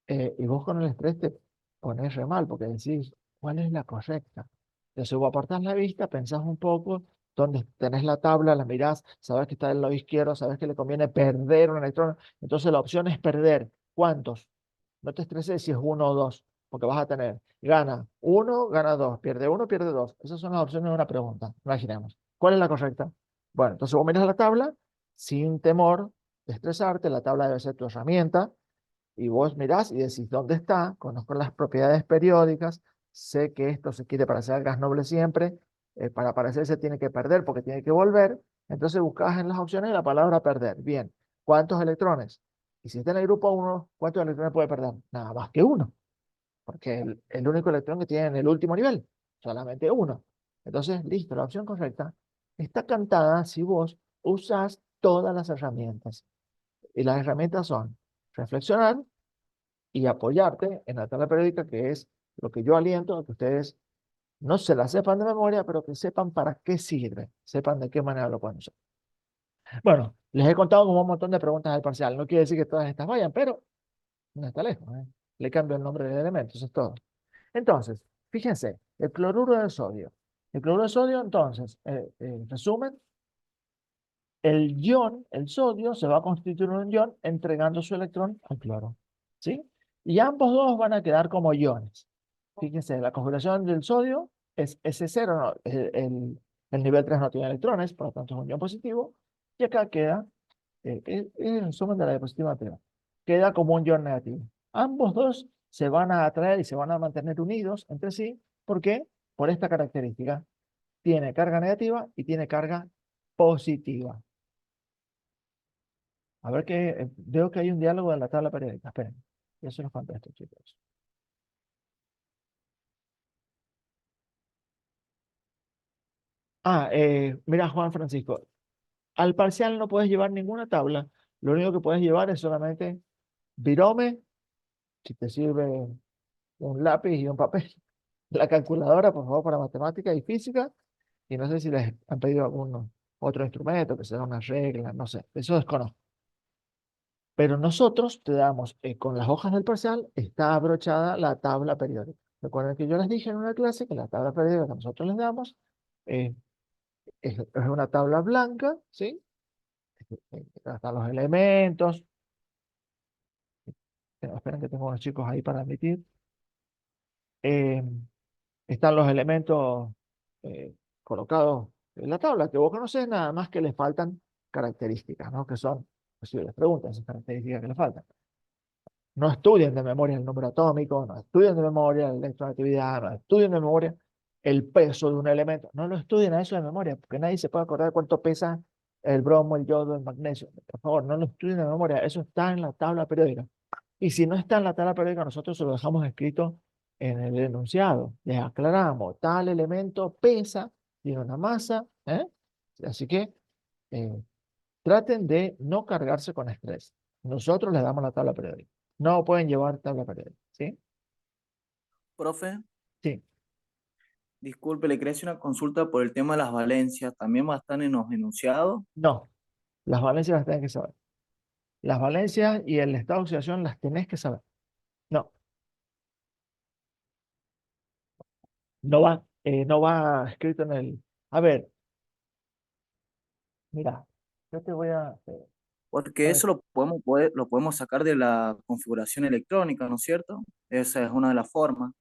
y vos con el estrés te pones re mal porque decís, ¿cuál es la correcta? Entonces vos apartás la vista, pensás un poco, donde tenés la tabla, la mirás, sabes que está del lado izquierdo, sabes que le conviene perder un electrón, entonces la opción es perder. ¿Cuántos? No te estreses si es uno o dos, porque vas a tener, gana uno, gana dos, pierde uno, pierde dos. Esas son las opciones de una pregunta, imaginemos. ¿Cuál es la correcta? Bueno, entonces vos miras la tabla, sin temor de estresarte, la tabla debe ser tu herramienta, y vos mirás y decís dónde está, conozco las propiedades periódicas, sé que esto se quiere parecer al gas noble siempre, para parecerse tiene que perder porque tiene que volver, entonces buscas en las opciones la palabra perder. Bien, ¿cuántos electrones? Y si está en el grupo 1, ¿cuántos electrones puede perder? Nada más que uno, porque el único electrón que tiene en el último nivel, solamente uno. Entonces, listo, la opción correcta está cantada si vos usas todas las herramientas. Y las herramientas son reflexionar, y apoyarte en la tabla periódica, que es lo que yo aliento a que ustedes no se la sepan de memoria, pero que sepan para qué sirve, sepan de qué manera lo pueden usar. Bueno, les he contado como un montón de preguntas del parcial. No quiere decir que todas estas vayan, pero no está lejos, ¿eh? Le cambio el nombre del elemento, eso es todo. Entonces, fíjense, el cloruro de sodio. El cloruro de sodio, entonces, en resumen, el ion, el sodio, se va a constituir un ion entregando su electrón al cloro. ¿Sí? Y ambos dos van a quedar como iones. Fíjense, la configuración del sodio es S0, no, el nivel 3 no tiene electrones, por lo tanto es un ion positivo. Y acá queda, el resumen de la diapositiva anterior, queda como un ion negativo. Ambos dos se van a atraer y se van a mantener unidos entre sí. ¿Por qué? Por esta característica. Tiene carga negativa y tiene carga positiva. A ver que veo que hay un diálogo en la tabla periódica. Esperen, eso nos falta esto, chicos. Mira, Juan Francisco, al parcial no puedes llevar ninguna tabla. Lo único que puedes llevar es solamente virome, si te sirve un lápiz y un papel. La calculadora, por favor, para matemática y física. Y no sé si les han pedido algún otro instrumento, que sea una regla, no sé. Eso desconozco. Pero nosotros te damos, con las hojas del parcial, está abrochada la tabla periódica. Recuerden que yo les dije en una clase que la tabla periódica que nosotros les damos eh, es una tabla blanca, ¿sí? Están los elementos. Esperen que tengo unos chicos ahí para admitir. Eh, Están los elementos eh, colocados en la tabla, que vos conocés, nada más que les faltan características, ¿no? Que son, pues si les preguntan esas características que les faltan. No estudien de memoria el número atómico, no estudien de memoria la electronegatividad, no estudien de memoria el peso de un elemento. No lo estudien a eso de memoria, porque nadie se puede acordar cuánto pesa el bromo, el yodo, el magnesio. Por favor, no lo estudien de memoria, eso está en la tabla periódica. Y si no está en la tabla periódica, nosotros se lo dejamos escrito en el enunciado. Les aclaramos, tal elemento pesa, tiene una masa, ¿eh? Así que traten de no cargarse con estrés. Nosotros les damos la tabla periódica. no pueden llevar tabla periódica, ¿sí? Profe, Sí, disculpe, le quería hacer una consulta por el tema de las valencias. ¿También va a estar en los enunciados? no, las valencias las tenés que saber. Las valencias y el estado de oxidación las tenés que saber. No, no va escrito en el... A ver, mira, yo te voy a Porque ver, eso lo podemos sacar de la configuración electrónica, ¿no es cierto? Esa es una de las formas.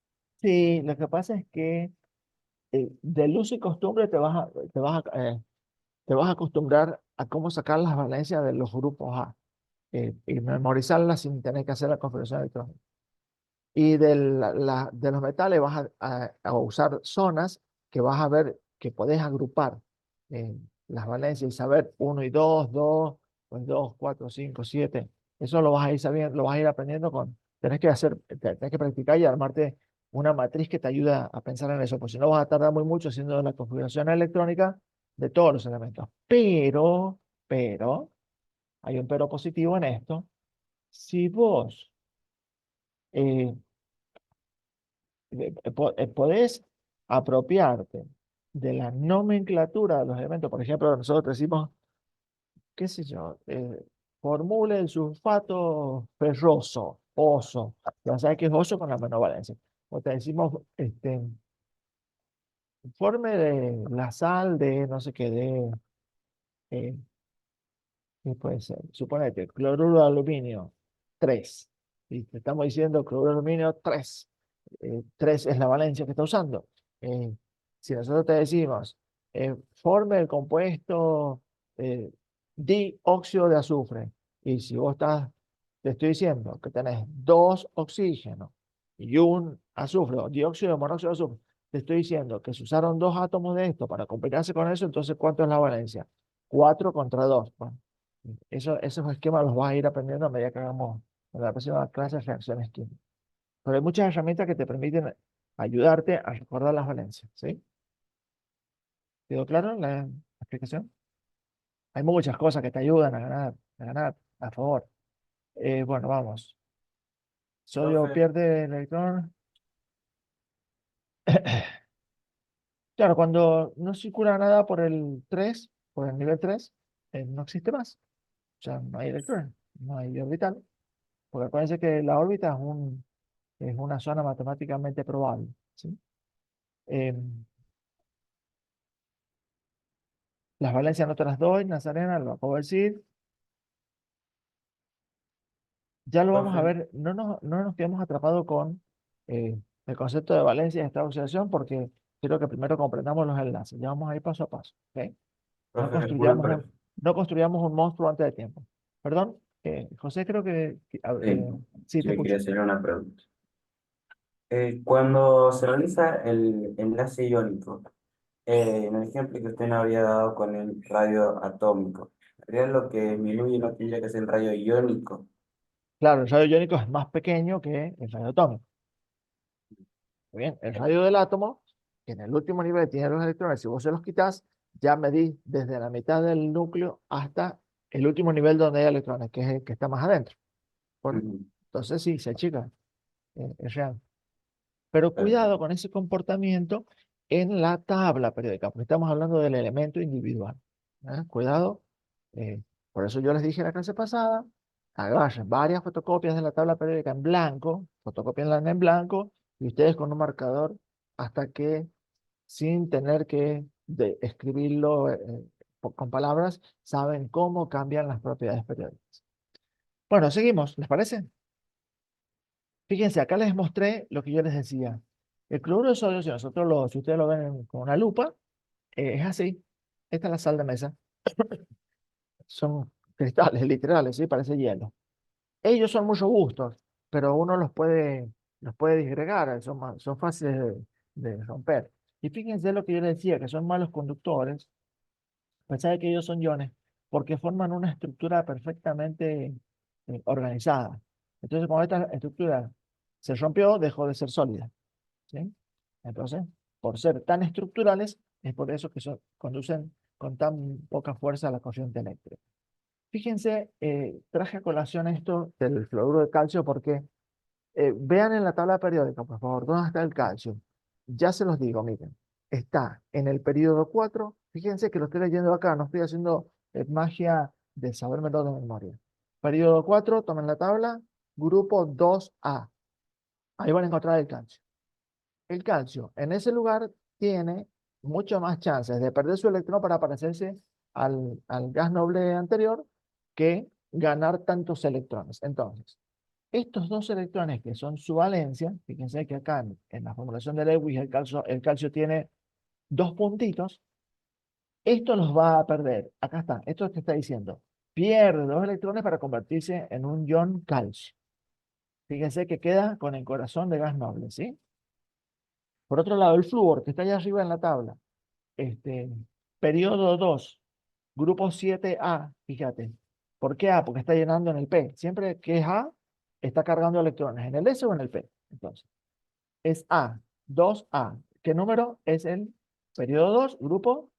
sí, lo que pasa es que del uso y costumbre te vas a acostumbrar a cómo sacar las valencias de los grupos A y memorizarlas sin tener que hacer la configuración electrónica. Y de los metales vas a usar zonas que vas a ver que podés agrupar las valencias y saber uno y 2 2 pues 2 4 5 7. Eso lo vas a ir sabiendo, lo vas a ir aprendiendo tenés que practicar y armarte una matriz que te ayuda a pensar en eso, pues si no vas a tardar muy mucho haciendo la configuración electrónica de todos los elementos. Pero, hay un pero positivo en esto. Si vos eh, podés apropiarte de la nomenclatura de los elementos. Por ejemplo, nosotros decimos, qué sé yo, formule el sulfato ferroso, oso. Ya sabes que es oso con la menor valencia. O te decimos, forme de la sal de no sé qué, eh, ¿qué puede ser? Suponete, cloruro de aluminio, 3. Y te estamos diciendo cloruro de aluminio 3. 3 es la valencia que está usando. Eh, si nosotros te decimos, forme el compuesto eh, dióxido de azufre, y si vos te estoy diciendo que tenés 2 oxígenos y un azufre, o dióxido de monóxido de azufre, te estoy diciendo que se usaron 2 átomos de esto para combinarse con eso, entonces ¿cuánto es la valencia? 4 contra 2. Bueno, esos esquemas los vas a ir aprendiendo a medida que hagamos en la próxima clase de reacciones químicas. Pero hay muchas herramientas que te permiten ayudarte a recordar las valencias, ¿sí? ¿Quedó claro la explicación? Hay muchas cosas que te ayudan a ganar a favor. Bueno, vamos. Sodio Profe, pierde electrón. Claro, cuando no circula nada por el nivel 3, no existe más. O sea, no hay electrones, no hay orbital. Porque acuérdense que la órbita es una zona matemáticamente probable, ¿sí? Em, las valencias no te las doy, Nazarena, lo acabo de decir. Ya lo vamos a profe, ver, no nos quedemos atrapados con el concepto de valencia y estado de oxidación porque quiero que primero comprendamos los enlaces. Ya vamos a ir paso a paso, ¿ok? No profe, construyamos no construyamos un monstruo antes de tiempo. Perdón, José, creo sí, sí, te le quería escucho. hacer una pregunta. Cuando se realiza el enlace iónico, en el ejemplo que usted nos había dado con el radio atómico, ¿sería lo que disminuye no tendría que ser el radio iónico? Claro, el radio iónico es más pequeño que el radio atómico. Muy bien, el radio del átomo, que en el último nivel tiene los electrones, si vos se los quitas, ya medís desde la mitad del núcleo hasta el último nivel donde hay electrones, que es el que está más adentro. Ujú, Entonces sí, se achica, es real. Pero cuidado perfecto. con ese comportamiento en la tabla periódica, porque estamos hablando del elemento individual. Cuidado. eh, por eso yo les dije en la clase pasada, agarren varias fotocopias de la tabla periódica en blanco, fotocopienla en blanco, y ustedes con un marcador hasta que, sin tener que escribirlo con palabras, saben cómo cambian las propiedades periódicas. Bueno, seguimos, ¿les parece? Fíjense, acá les mostré lo que yo les decía. El cloruro de sodio, si ustedes lo ven con una lupa, es así. Esta es la sal de mesa. Son cristales literales, ¿sí? Parece hielo. Ellos son muy robustos, pero uno los puede disgregar, son fáciles de romper. Y fíjense lo que yo les decía, que son malos conductores, a pesar de que ellos son iones, porque forman una estructura perfectamente organizada. Entonces, cuando esta estructura se rompió, dejó de ser sólida. ¿Sí? Entonces, por ser tan estructurales, es por eso que conducen con tan poca fuerza a la corriente eléctrica. Fíjense, traje a colación esto del fluoruro de calcio porque vean en la tabla periódica, por favor, ¿dónde está el calcio? Ya se los digo, miren, está en el periodo 4. Fíjense que lo estoy leyendo acá, no estoy haciendo magia de sabérmelo de memoria. Periodo 4, tomen la tabla, grupo 2A. Ahí van a encontrar el calcio. El calcio en ese lugar tiene mucho más chances de perder su electrón para parecerse al gas noble anterior que ganar tantos electrones. Entonces, estos dos electrones que son su valencia, fíjense que acá en la formulación de Lewis el calcio tiene dos puntitos, esto los va a perder. Acá está, esto te está diciendo, pierde dos electrones para convertirse en un ion calcio. Fíjense que queda con el corazón de gas noble, ¿sí? Por otro lado, el flúor, que está allá arriba en la tabla, periodo 2, grupo 7A, fíjate. ¿Por qué A? Porque está llenando en el P. Siempre que es A, está cargando electrones, en el S o en el P. Entonces, es A, 2A. ¿Qué número? Es el periodo 2, grupo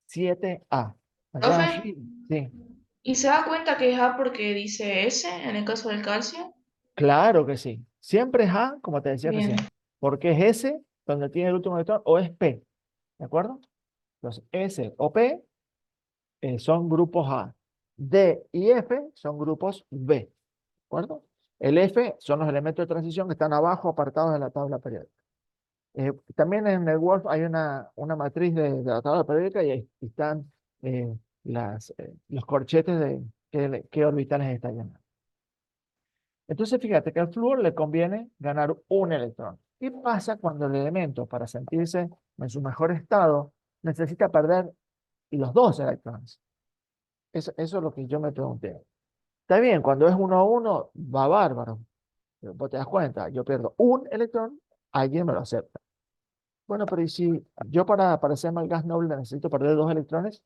7A. Allá Profe, arriba, sí. ¿y se da cuenta que es A porque dice S en el caso del calcio? Claro que sí. Siempre es A, como te decía Bien. recién. Porque es S donde tiene el último electrón o es P. ¿De acuerdo? Entonces, S o P son grupos A. D y F son grupos B. ¿De acuerdo? El F son los elementos de transición que están abajo apartados de la tabla periódica. También en el Wolf hay una matriz de la tabla periódica y ahí están los corchetes de qué orbitales está llenando. Entonces, fíjate que al flúor le conviene ganar un electrón. ¿Qué pasa cuando el elemento, para sentirse en su mejor estado, necesita perder los dos electrones? Eso es lo que yo me pregunté. Está bien, cuando es 1 a 1, va bárbaro. Pero vos te das cuenta, yo pierdo un electrón, alguien me lo acepta. Bueno, pero ¿y si yo para parecerme al gas noble necesito perder dos electrones?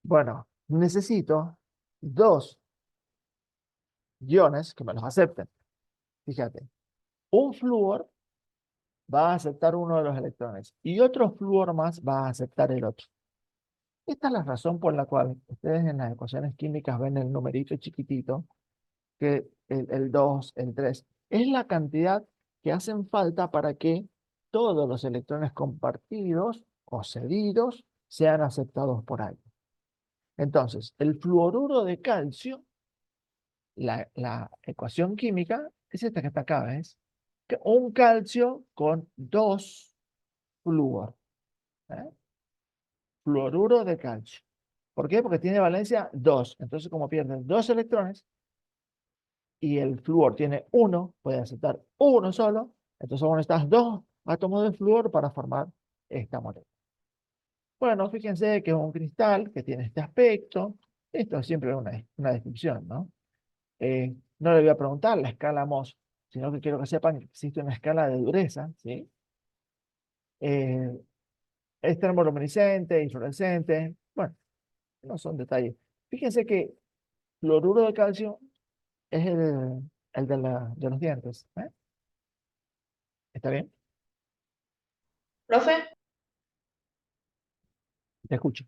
Bueno, necesito dos iones que me los acepten. Fíjate, un flúor va a aceptar uno de los electrones y otro flúor más va a aceptar el otro. Esta es la razón por la cual ustedes en las ecuaciones químicas ven el numerito chiquitito, que el 2, el 3, es la cantidad que hacen falta para que todos los electrones compartidos o cedidos sean aceptados por alguien. Entonces, el fluoruro de calcio, la ecuación química, es esta que está acá, ¿ves? Un calcio con dos flúor. ¿Eh? Fluoruro de calcio. ¿Por qué? Porque tiene valencia 2. Entonces, como pierden dos electrones y el flúor tiene uno, puede aceptar uno solo. Entonces, vos necesitas dos átomos de flúor para formar esta molécula. Bueno, fíjense que es un cristal que tiene este aspecto. Esto es siempre una descripción, ¿no? No le voy a preguntar la escala Mohs, sino que quiero que sepan que existe una escala de dureza, ¿sí? Es termoluminiscente, inflorescente. Bueno, no son detalles. Fíjense que fluoruro de calcio es el de los dientes. ¿Eh? ¿Está bien? Profe, Te escucho.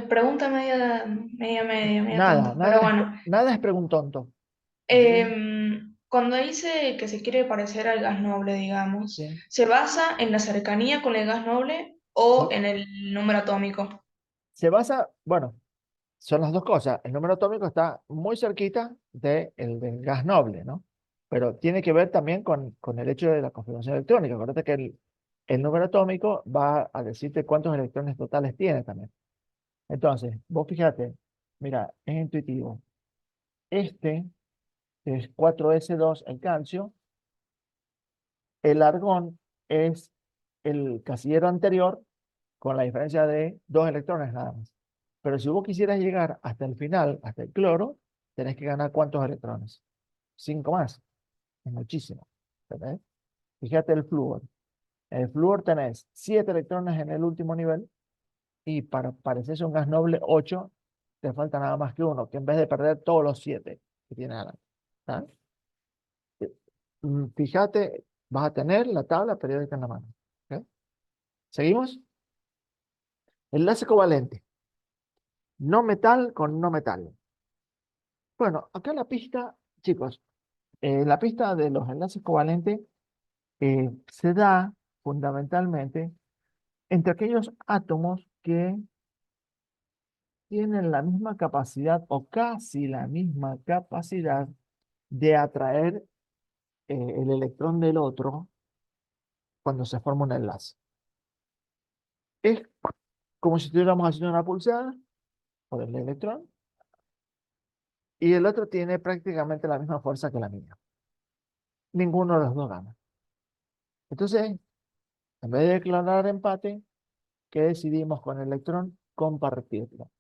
pregunta media Nada, tonta, pero bueno. nada es preguntonto. Cuando dice que se quiere parecer al gas noble, digamos, ¿Sí? ¿se basa en la cercanía con el gas noble o No, en el número atómico? se basa, bueno, son las dos cosas. El número atómico está muy cerquita del gas noble, ¿no? Pero tiene que ver también con el hecho de la configuración electrónica. Acuérdate que el número atómico va a decirte cuántos electrones totales tiene también. Entonces, vos fíjate, mira, es intuitivo. Este es 4s2 el calcio, el argón es el casillero anterior con la diferencia de dos electrones nada más. Pero si vos quisieras llegar hasta el final, hasta el cloro, tenés que ganar ¿cuántos electrones? 5 más. Es muchísimo. ¿Entendés? Fíjate el flúor. En el flúor tenés 7 electrones en el último nivel y para parecerse un gas noble 8, te falta nada más que uno, que en vez de perder todos los 7 que tiene adelante. ¿Ah? Fíjate, vas a tener la tabla periódica en la mano. ¿Ok? ¿Seguimos? Enlace covalente. No metal con no metal. Bueno, acá la pista, chicos, la pista de los enlaces covalentes se da fundamentalmente entre aquellos átomos que tienen la misma capacidad o casi la misma capacidad de atraer el electrón del otro cuando se forma un enlace. Es como si estuviéramos haciendo una pulsada por el electrón y el otro tiene prácticamente la misma fuerza que la mía. Ninguno de los dos gana. Entonces, en vez de declarar empate, ¿qué decidimos con el electrón? Compartirlo.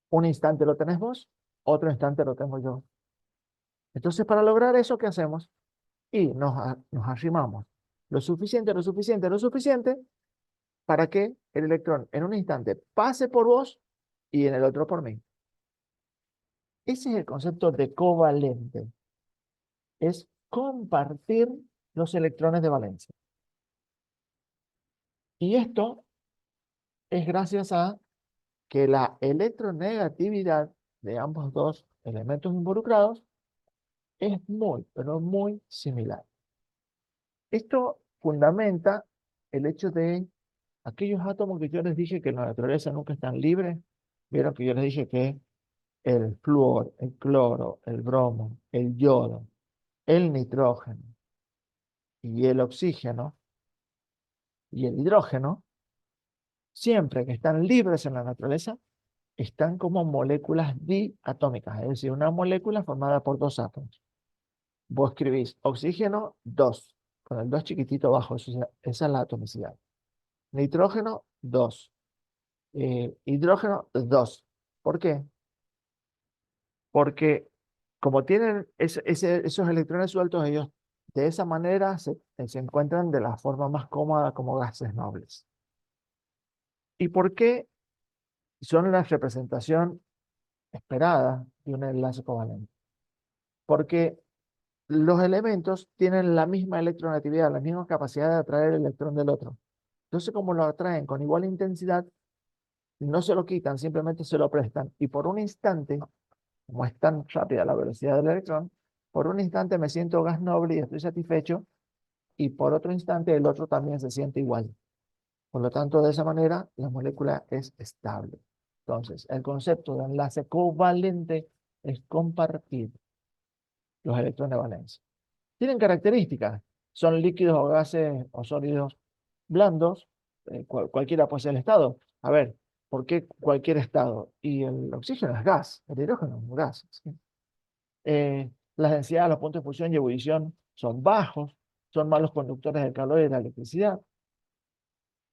Un instante lo tenés vos, otro instante lo tengo yo. Entonces, para lograr eso, ¿qué hacemos? Y nos arrimamos lo suficiente, lo suficiente, lo suficiente para que el electrón en un instante pase por vos y en el otro por mí. Ese es el concepto de covalente. Es compartir los electrones de valencia. Y esto es gracias a que la electronegatividad de ambos dos elementos involucrados es muy, pero muy similar. Esto fundamenta el hecho de aquellos átomos que yo les dije que en la naturaleza nunca están libres. Vieron que yo les dije que el flúor, el cloro, el bromo, el yodo, el nitrógeno y el oxígeno y el hidrógeno, siempre que están libres en la naturaleza, están como moléculas diatómicas, es decir, una molécula formada por dos átomos. Vos escribís oxígeno 2, con el 2 chiquitito abajo, esa es la atomicidad. Nitrógeno 2, hidrógeno 2. ¿Por qué? Porque como tienen esos electrones sueltos, ellos de esa manera se encuentran de la forma más cómoda como gases nobles. ¿Y por qué son la representación esperada de un enlace covalente? Porque los elementos tienen la misma electronegatividad, la misma capacidad de atraer el electrón del otro. Entonces, como lo atraen con igual intensidad, no se lo quitan, simplemente se lo prestan. Y por un instante, como es tan rápida la velocidad del electrón, por un instante me siento gas noble y estoy satisfecho, y por otro instante el otro también se siente igual. Por lo tanto, de esa manera, la molécula es estable. Entonces, el concepto de enlace covalente es compartir los electrones de valencia. Tienen características, son líquidos o gases o sólidos blandos, cualquiera puede ser el estado. A ver, ¿por qué cualquier estado? Y el oxígeno es gas, el hidrógeno es un gas. ¿Sí? Las densidades, los puntos de fusión y ebullición son bajos, son malos conductores del calor y de la electricidad.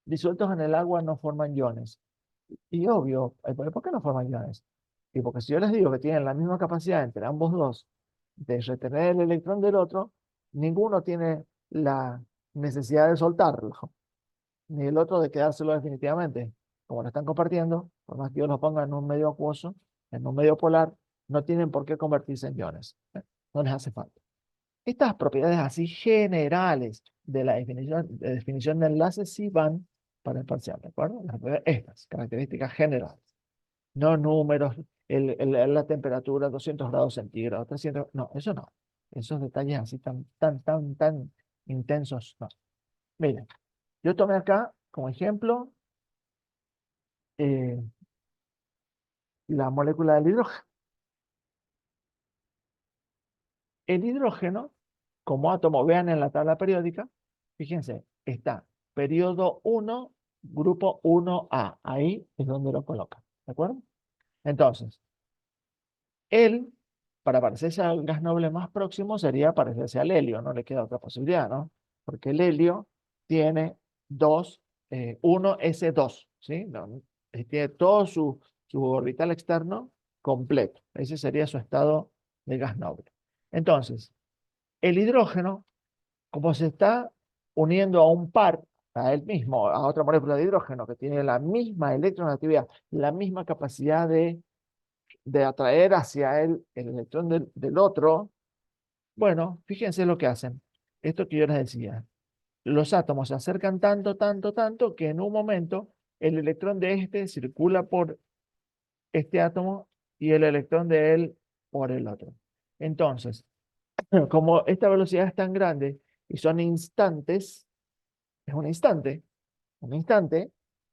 Disueltos en el agua no forman iones. Y obvio, ¿por qué no forman iones? Y porque si yo les digo que tienen la misma capacidad entre ambos dos de retener el electrón del otro, ninguno tiene la necesidad de soltarlo, ni el otro de quedárselo definitivamente. Como lo están compartiendo, por más que yo los ponga en un medio acuoso, en un medio polar, no tienen por qué convertirse en iones. No les hace falta. Estas propiedades así generales de la definición de enlace sí van para el parcial, ¿de acuerdo? Estas características generales, no números, la temperatura, 200 grados centígrados, 300, no, eso no. Esos detalles así tan intensos, no. Miren, yo tomé acá como ejemplo eh, la molécula del hidrógeno. El hidrógeno, como átomo, vean en la tabla periódica, fíjense, está periodo 1, grupo 1A. Ahí es donde lo colocan, ¿de acuerdo? Entonces, él, para parecerse al gas noble más próximo, sería parecerse al helio, no le queda otra posibilidad, ¿no? Porque el helio tiene 1s2, ¿sí? No, tiene todo su orbital externo completo. Ese sería su estado de gas noble. Entonces, el hidrógeno, como se está uniendo a un par, a él mismo, a otra molécula de hidrógeno que tiene la misma electronegatividad, la misma capacidad de atraer hacia él el electrón del otro, bueno, fíjense lo que hacen. Esto que yo les decía. Los átomos se acercan tanto que en un momento el electrón de este circula por este átomo y el electrón de él por el otro. Entonces, como esta velocidad es tan grande y son instantes, es un instante,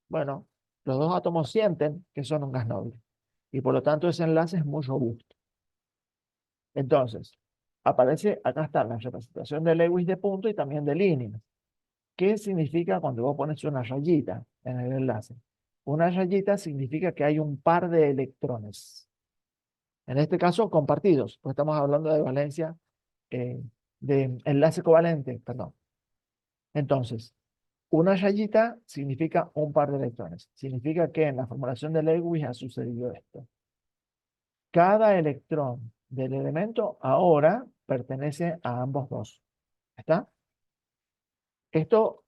bueno, los dos átomos sienten que son un gas noble y por lo tanto ese enlace es muy robusto. Entonces, aparece, acá está la representación de Lewis de punto y también de línea. ¿Qué significa cuando vos pones una rayita en el enlace? Una rayita significa que hay un par de electrones. En este caso, compartidos, pues estamos hablando de valencia, de enlace covalente, perdón. Entonces, una rayita significa un par de electrones. Significa que en la formulación de Lewis ha sucedido esto. Cada electrón del elemento ahora pertenece a ambos dos. ¿Está? Esto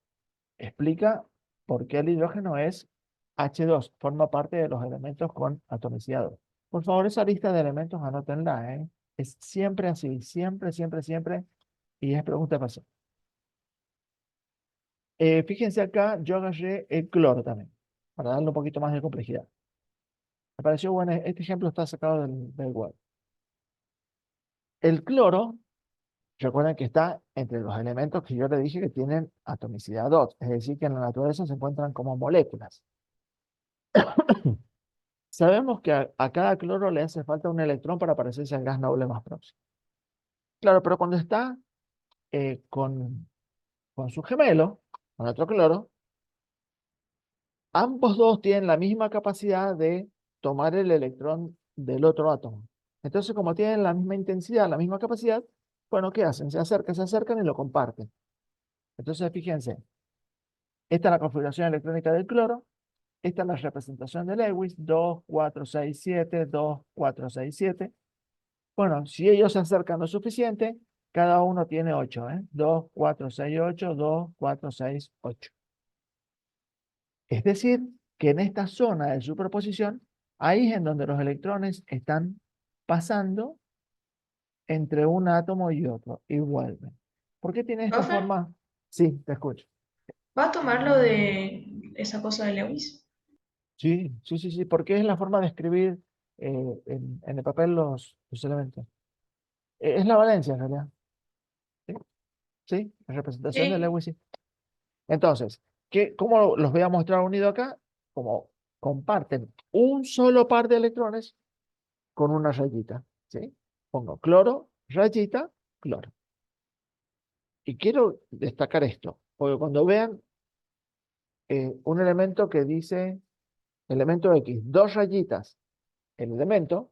explica por qué el hidrógeno es H2, forma parte de los elementos con atomicidad 2. Por favor, esa lista de elementos anótenla, ¿eh? Es siempre así, siempre, siempre, siempre. Y es pregunta fácil. Fíjense acá, yo agarré el cloro también, para darle un poquito más de complejidad. Me pareció bueno, este ejemplo está sacado del web. El cloro, recuerden que está entre los elementos que yo le dije que tienen atomicidad 2, es decir, que en la naturaleza se encuentran como moléculas. Sabemos que a cada cloro le hace falta un electrón para parecerse al gas noble más próximo. Claro, pero cuando está con su gemelo, con otro cloro, ambos dos tienen la misma capacidad de tomar el electrón del otro átomo. Entonces, como tienen la misma intensidad, la misma capacidad, bueno, ¿qué hacen? Se acercan y lo comparten. Entonces, fíjense, esta es la configuración electrónica del cloro, esta es la representación de Lewis, 2, 4, 6, 7, 2, 4, 6, 7. Bueno, si ellos se acercan lo suficiente, cada uno tiene 8, ¿eh? 2, 4, 6, 8, 2, 4, 6, 8. Es decir, que en esta zona de superposición, ahí es en donde los electrones están pasando entre un átomo y otro, y vuelven. ¿Por qué tiene esta ¿Profe? forma? Sí, te escucho. ¿Va a tomar lo de esa cosa de Lewis? Sí, sí, sí, sí, porque es la forma de escribir en el papel los elementos. Es la valencia, en realidad. ¿Sí? ¿Sí? La representación de Sí. Lewis, sí. Entonces, ¿cómo los voy a mostrar unido acá? Como comparten un solo par de electrones con una rayita, ¿sí? Pongo cloro, rayita, cloro. Y quiero destacar esto, porque cuando vean un elemento que dice elemento X, dos rayitas, el elemento,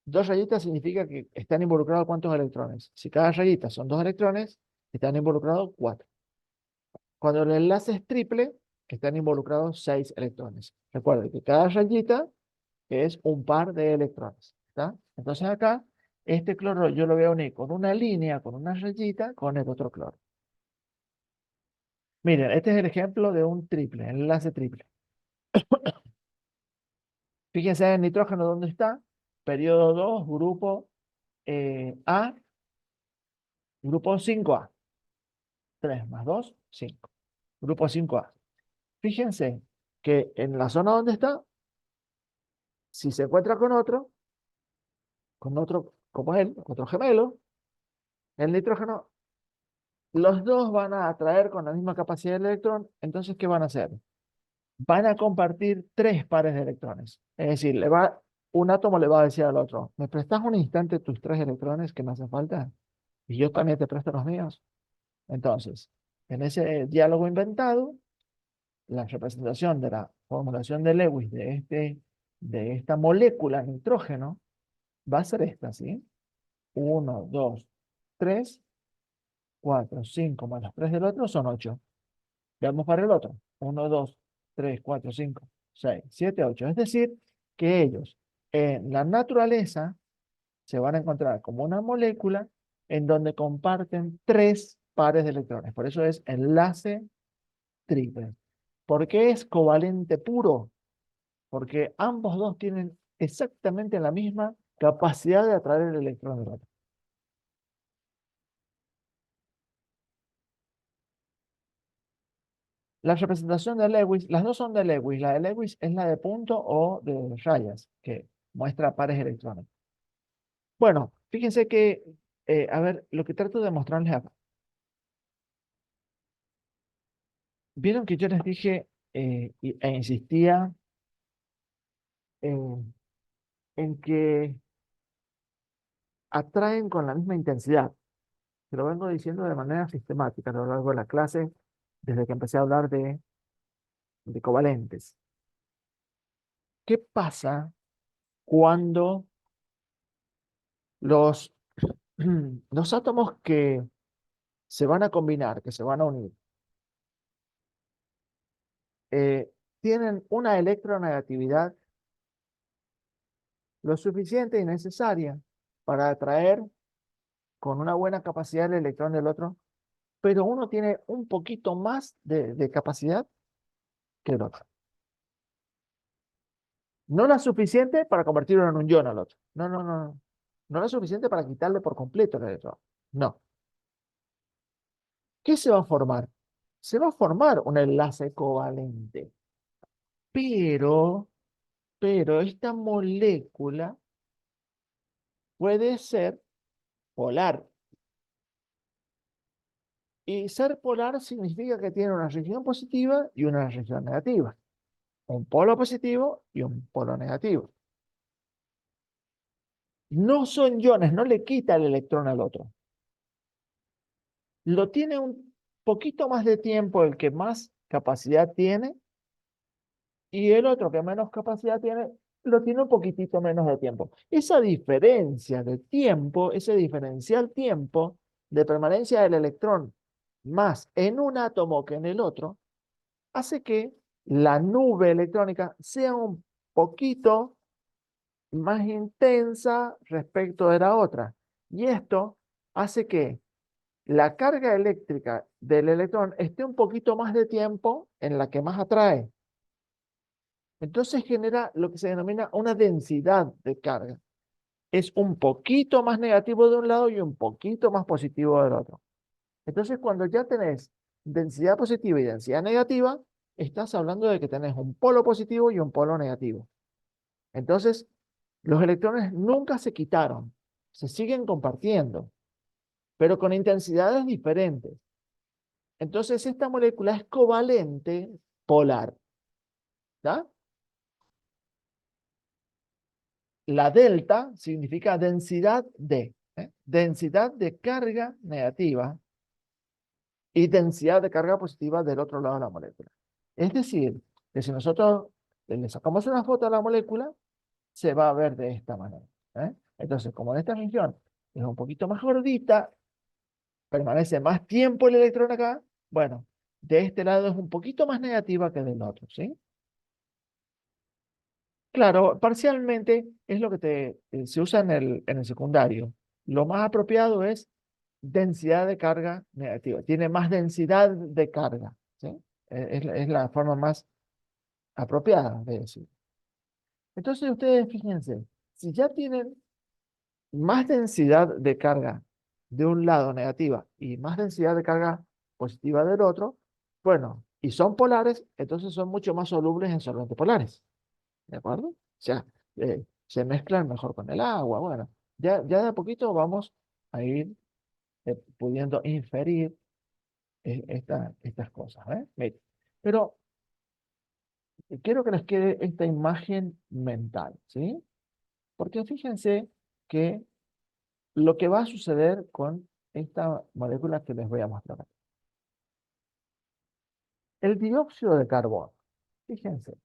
dos rayitas significa que están involucrados cuántos electrones. Si cada rayita son dos electrones, están involucrados cuatro. Cuando el enlace es triple, están involucrados 6 electrones. Recuerden que cada rayita es un par de electrones. ¿Está? Entonces acá, este cloro yo lo voy a unir con una línea, con una rayita, con el otro cloro. Miren, este es el ejemplo de un triple, enlace triple. Fíjense en el nitrógeno dónde está. Periodo 2, grupo A, grupo 5A. 3 más 2, 5. Grupo 5A. Fíjense que en la zona donde está, si se encuentra con otro como él, otro gemelo, el nitrógeno, los dos van a atraer con la misma capacidad del electrón, entonces, ¿qué van a hacer? Van a compartir 3 pares de electrones. Es decir, un átomo le va a decir al otro, ¿me prestas un instante tus 3 electrones que me hacen falta? Y yo también te presto los míos. Entonces, en ese diálogo inventado, la representación de la formulación de Lewis de esta molécula nitrógeno va a ser esta, ¿sí? 1, 2, 3, 4, 5 más los 3 del otro son 8. Veamos para el otro. 1, 2, 3, 4, 5, 6, 7, 8. Es decir, que ellos en la naturaleza se van a encontrar como una molécula en donde comparten 3 pares de electrones. Por eso es enlace triple. ¿Por qué es covalente puro? Porque ambos dos tienen exactamente la misma capacidad de atraer el electrón del otro. La representación de Lewis, las dos son de Lewis. La de Lewis es la de punto o de rayas, que muestra pares electrónicos. Bueno, fíjense que, a ver, lo que trato de mostrarles acá. Vieron que yo les dije e insistía en que atraen con la misma intensidad. Se lo vengo diciendo de manera sistemática a lo largo de la clase, desde que empecé a hablar de covalentes. ¿Qué pasa cuando los, los átomos que se van a combinar, que se van a unir, tienen una electronegatividad lo suficiente y necesaria para atraer con una buena capacidad el electrón del otro, pero uno tiene un poquito más de capacidad que el otro? No la suficiente para convertirlo en un ion al otro. No, no, no, no. No la suficiente para quitarle por completo el electrón. No. ¿Qué se va a formar? Se va a formar un enlace covalente. Pero, pero esta molécula puede ser polar. Y ser polar significa que tiene una región positiva y una región negativa. Un polo positivo y un polo negativo. No son iones, no le quita el electrón al otro. Lo tiene un poquito más de tiempo el que más capacidad tiene, y el otro que menos capacidad tiene, lo tiene un poquitito menos de tiempo. Esa diferencia de tiempo, ese diferencial tiempo de permanencia del electrón más en un átomo que en el otro, hace que la nube electrónica sea un poquito más intensa respecto de la otra. Y esto hace que la carga eléctrica del electrón esté un poquito más de tiempo en la que más atrae. Entonces genera lo que se denomina una densidad de carga. Es un poquito más negativo de un lado y un poquito más positivo del otro. Entonces, cuando ya tenés densidad positiva y densidad negativa, estás hablando de que tenés un polo positivo y un polo negativo. Entonces, los electrones nunca se quitaron, se siguen compartiendo, pero con intensidades diferentes. Entonces, esta molécula es covalente polar. ¿Ya? La delta significa densidad densidad de carga negativa y densidad de carga positiva del otro lado de la molécula. Es decir, que si nosotros le sacamos una foto a la molécula, se va a ver de esta manera. Entonces, como en esta región es un poquito más gordita, permanece más tiempo el electrón acá, bueno, de este lado es un poquito más negativa que del otro, ¿sí? Claro, parcialmente es lo que se usa en el secundario. Lo más apropiado es densidad de carga negativa. Tiene más densidad de carga, ¿sí? Es la forma más apropiada de decir. Entonces ustedes fíjense, si ya tienen más densidad de carga de un lado negativa y más densidad de carga positiva del otro, bueno, y son polares, entonces son mucho más solubles en solventes polares. ¿De acuerdo? O sea, se mezclan mejor con el agua. Bueno, ya de a poquito vamos a ir pudiendo inferir estas cosas. Miren, pero quiero que les quede esta imagen mental, ¿sí? Porque fíjense que lo que va a suceder con esta molécula que les voy a mostrar aquí. El dióxido de carbono, fíjense.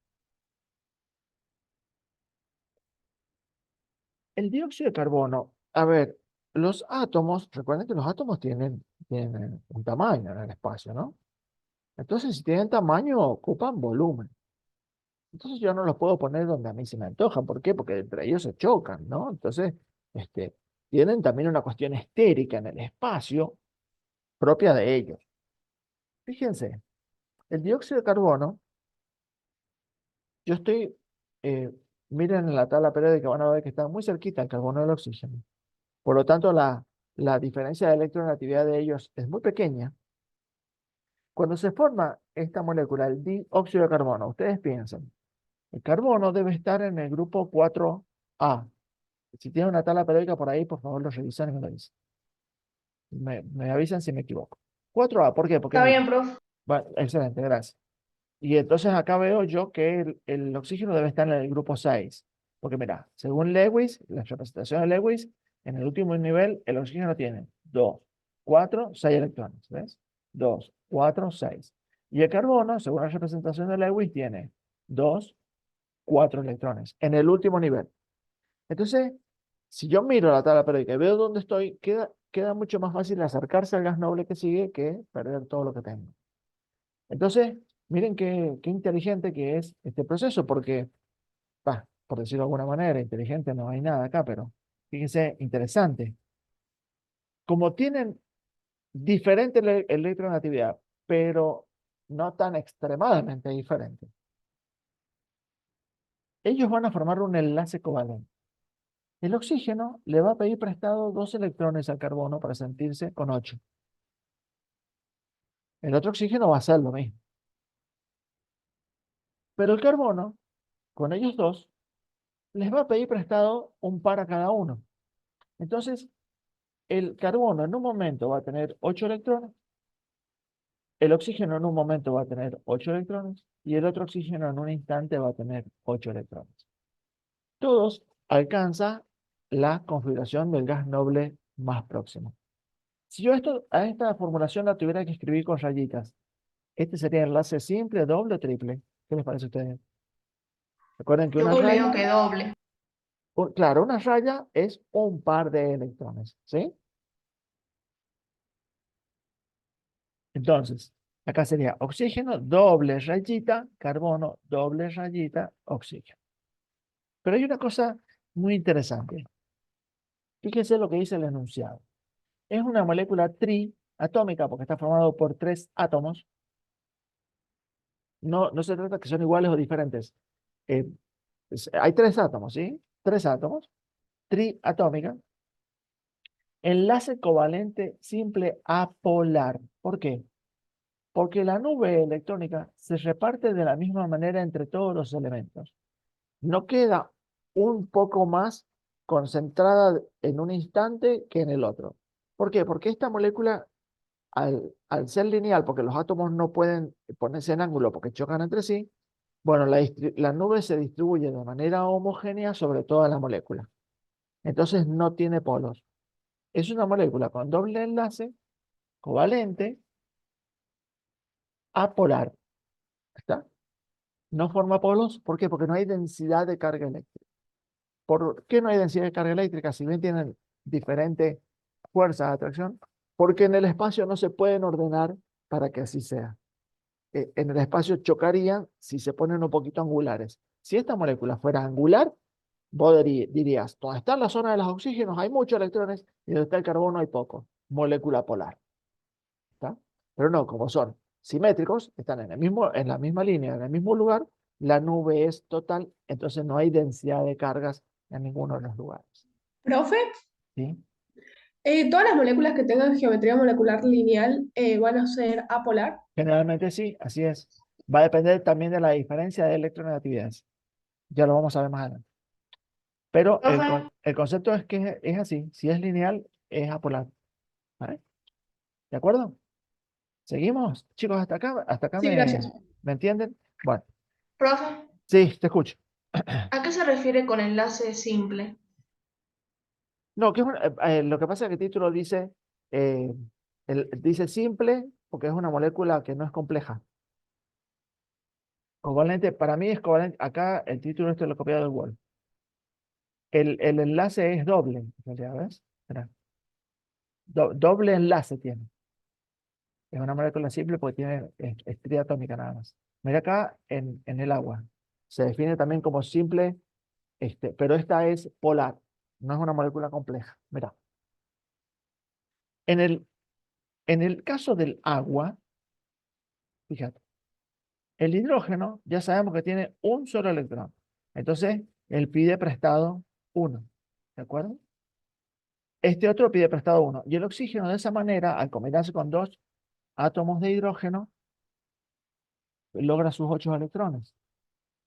El dióxido de carbono, a ver, los átomos, recuerden que los átomos tienen un tamaño en el espacio, ¿no? Entonces, si tienen tamaño, ocupan volumen. Entonces, yo no los puedo poner donde a mí se me antoja. ¿Por qué? Porque entre ellos se chocan, ¿no? Entonces, este, tienen también una cuestión estérica en el espacio propia de ellos. Fíjense, el dióxido de carbono, yo estoy, eh, miren en la tabla periódica, van a ver que está muy cerquita el carbono del oxígeno. Por lo tanto, la diferencia de electronegatividad de ellos es muy pequeña. Cuando se forma esta molécula, el dióxido de carbono, ustedes piensan, el carbono debe estar en el grupo 4 Si tiene una tabla periódica por ahí, por favor lo revisan y me lo dicen. Me avisan si me equivoco. 4A, ¿por qué? Porque Está mira, bien, profe. excelente, gracias. Y entonces acá veo yo que el oxígeno debe estar en el grupo 6. Porque mira, según Lewis, la representación de Lewis, en el último nivel el oxígeno tiene 2, 4, 6 electrones. ¿Ves? 2, 4, 6. Y el carbono, según la representación de Lewis, tiene 2, 4 electrones en el último nivel. Entonces, si yo miro la tabla periódica y veo dónde estoy, queda mucho más fácil acercarse al gas noble que sigue que perder todo lo que tengo. Entonces, miren qué inteligente que es este proceso, porque, por decirlo de alguna manera, inteligente no hay nada acá, pero fíjense, interesante. Como tienen diferente electronegatividad, pero no tan extremadamente diferente, ellos van a formar un enlace covalente. El oxígeno le va a pedir prestado 2 electrones al carbono para sentirse con 8. El otro oxígeno va a hacer lo mismo. Pero el carbono, con ellos dos, les va a pedir prestado un par a cada uno. Entonces, el carbono en un momento va a tener 8 electrones, el oxígeno en un momento va a tener 8 electrones y el otro oxígeno en un instante va a tener 8 electrones. Todos alcanzan la configuración del gas noble más próximo. Si yo a esta formulación la tuviera que escribir con rayitas, este sería enlace simple, doble o triple. ¿Qué les parece a ustedes? Recuerden que una Yo le digo raya, que doble. claro, una raya es un par de electrones, ¿sí? Entonces, acá sería oxígeno, doble rayita, carbono, doble rayita, oxígeno. Pero hay una cosa muy interesante. Fíjense lo que dice el enunciado. Es una molécula triatómica porque está formado por 3 átomos. No se trata que son iguales o diferentes. Eh, hay 3 átomos, ¿sí? 3 átomos, triatómica. Enlace covalente simple apolar. ¿Por qué? Porque la nube electrónica se reparte de la misma manera entre todos los elementos. No queda un poco más concentrada en un instante que en el otro. ¿Por qué? Porque esta molécula, al ser lineal, porque los átomos no pueden ponerse en ángulo porque chocan entre sí, bueno, la nube se distribuye de manera homogénea sobre toda la molécula. Entonces no tiene polos. Es una molécula con doble enlace covalente apolar. ¿Está? No forma polos. ¿Por qué? Porque no hay densidad de carga eléctrica. ¿Por qué no hay densidad de carga eléctrica? Si bien tienen diferentes fuerzas de atracción, porque en el espacio no se pueden ordenar para que así sea. En el espacio chocarían si se ponen un poquito angulares. Si esta molécula fuera angular, vos dirías, donde está la zona de los oxígenos hay muchos electrones y donde está el carbono hay pocos. Molécula polar. ¿Está? Pero no, como son simétricos, están en la misma línea, en el mismo lugar, la nube es total, entonces no hay densidad de cargas en ninguno de los lugares. Profe, ¿Sí? todas las moléculas que tengan geometría molecular lineal van a ser apolar. Generalmente sí, así es. Va a depender también de la diferencia de electronegatividades. Ya lo vamos a ver más adelante. Pero Profe, el concepto es que es así. Si es lineal, es apolar. ¿Vale? ¿De acuerdo? ¿Seguimos? Chicos, hasta acá Sí, gracias. ¿me entienden? Bueno, profe, sí, te escucho. ¿a qué se refiere con enlace simple? No, lo que pasa es que el título dice, eh, dice simple porque es una molécula que no es compleja. Covalente, para mí es covalente. Acá el título esto lo he copiado del Word. El enlace es doble, en realidad, ¿ves? Espera. Doble enlace tiene. Es una molécula simple porque tiene estría atómica nada más. Mira acá en el agua. Se define también como simple, pero esta es polar. No es una molécula compleja. Mira. En el caso del agua, fíjate, el hidrógeno ya sabemos que tiene un solo electrón. Entonces, él pide prestado uno. ¿De acuerdo? Este otro pide prestado uno. Y el oxígeno de esa manera, al combinarse con 2 átomos de hidrógeno, logra sus 8 electrones.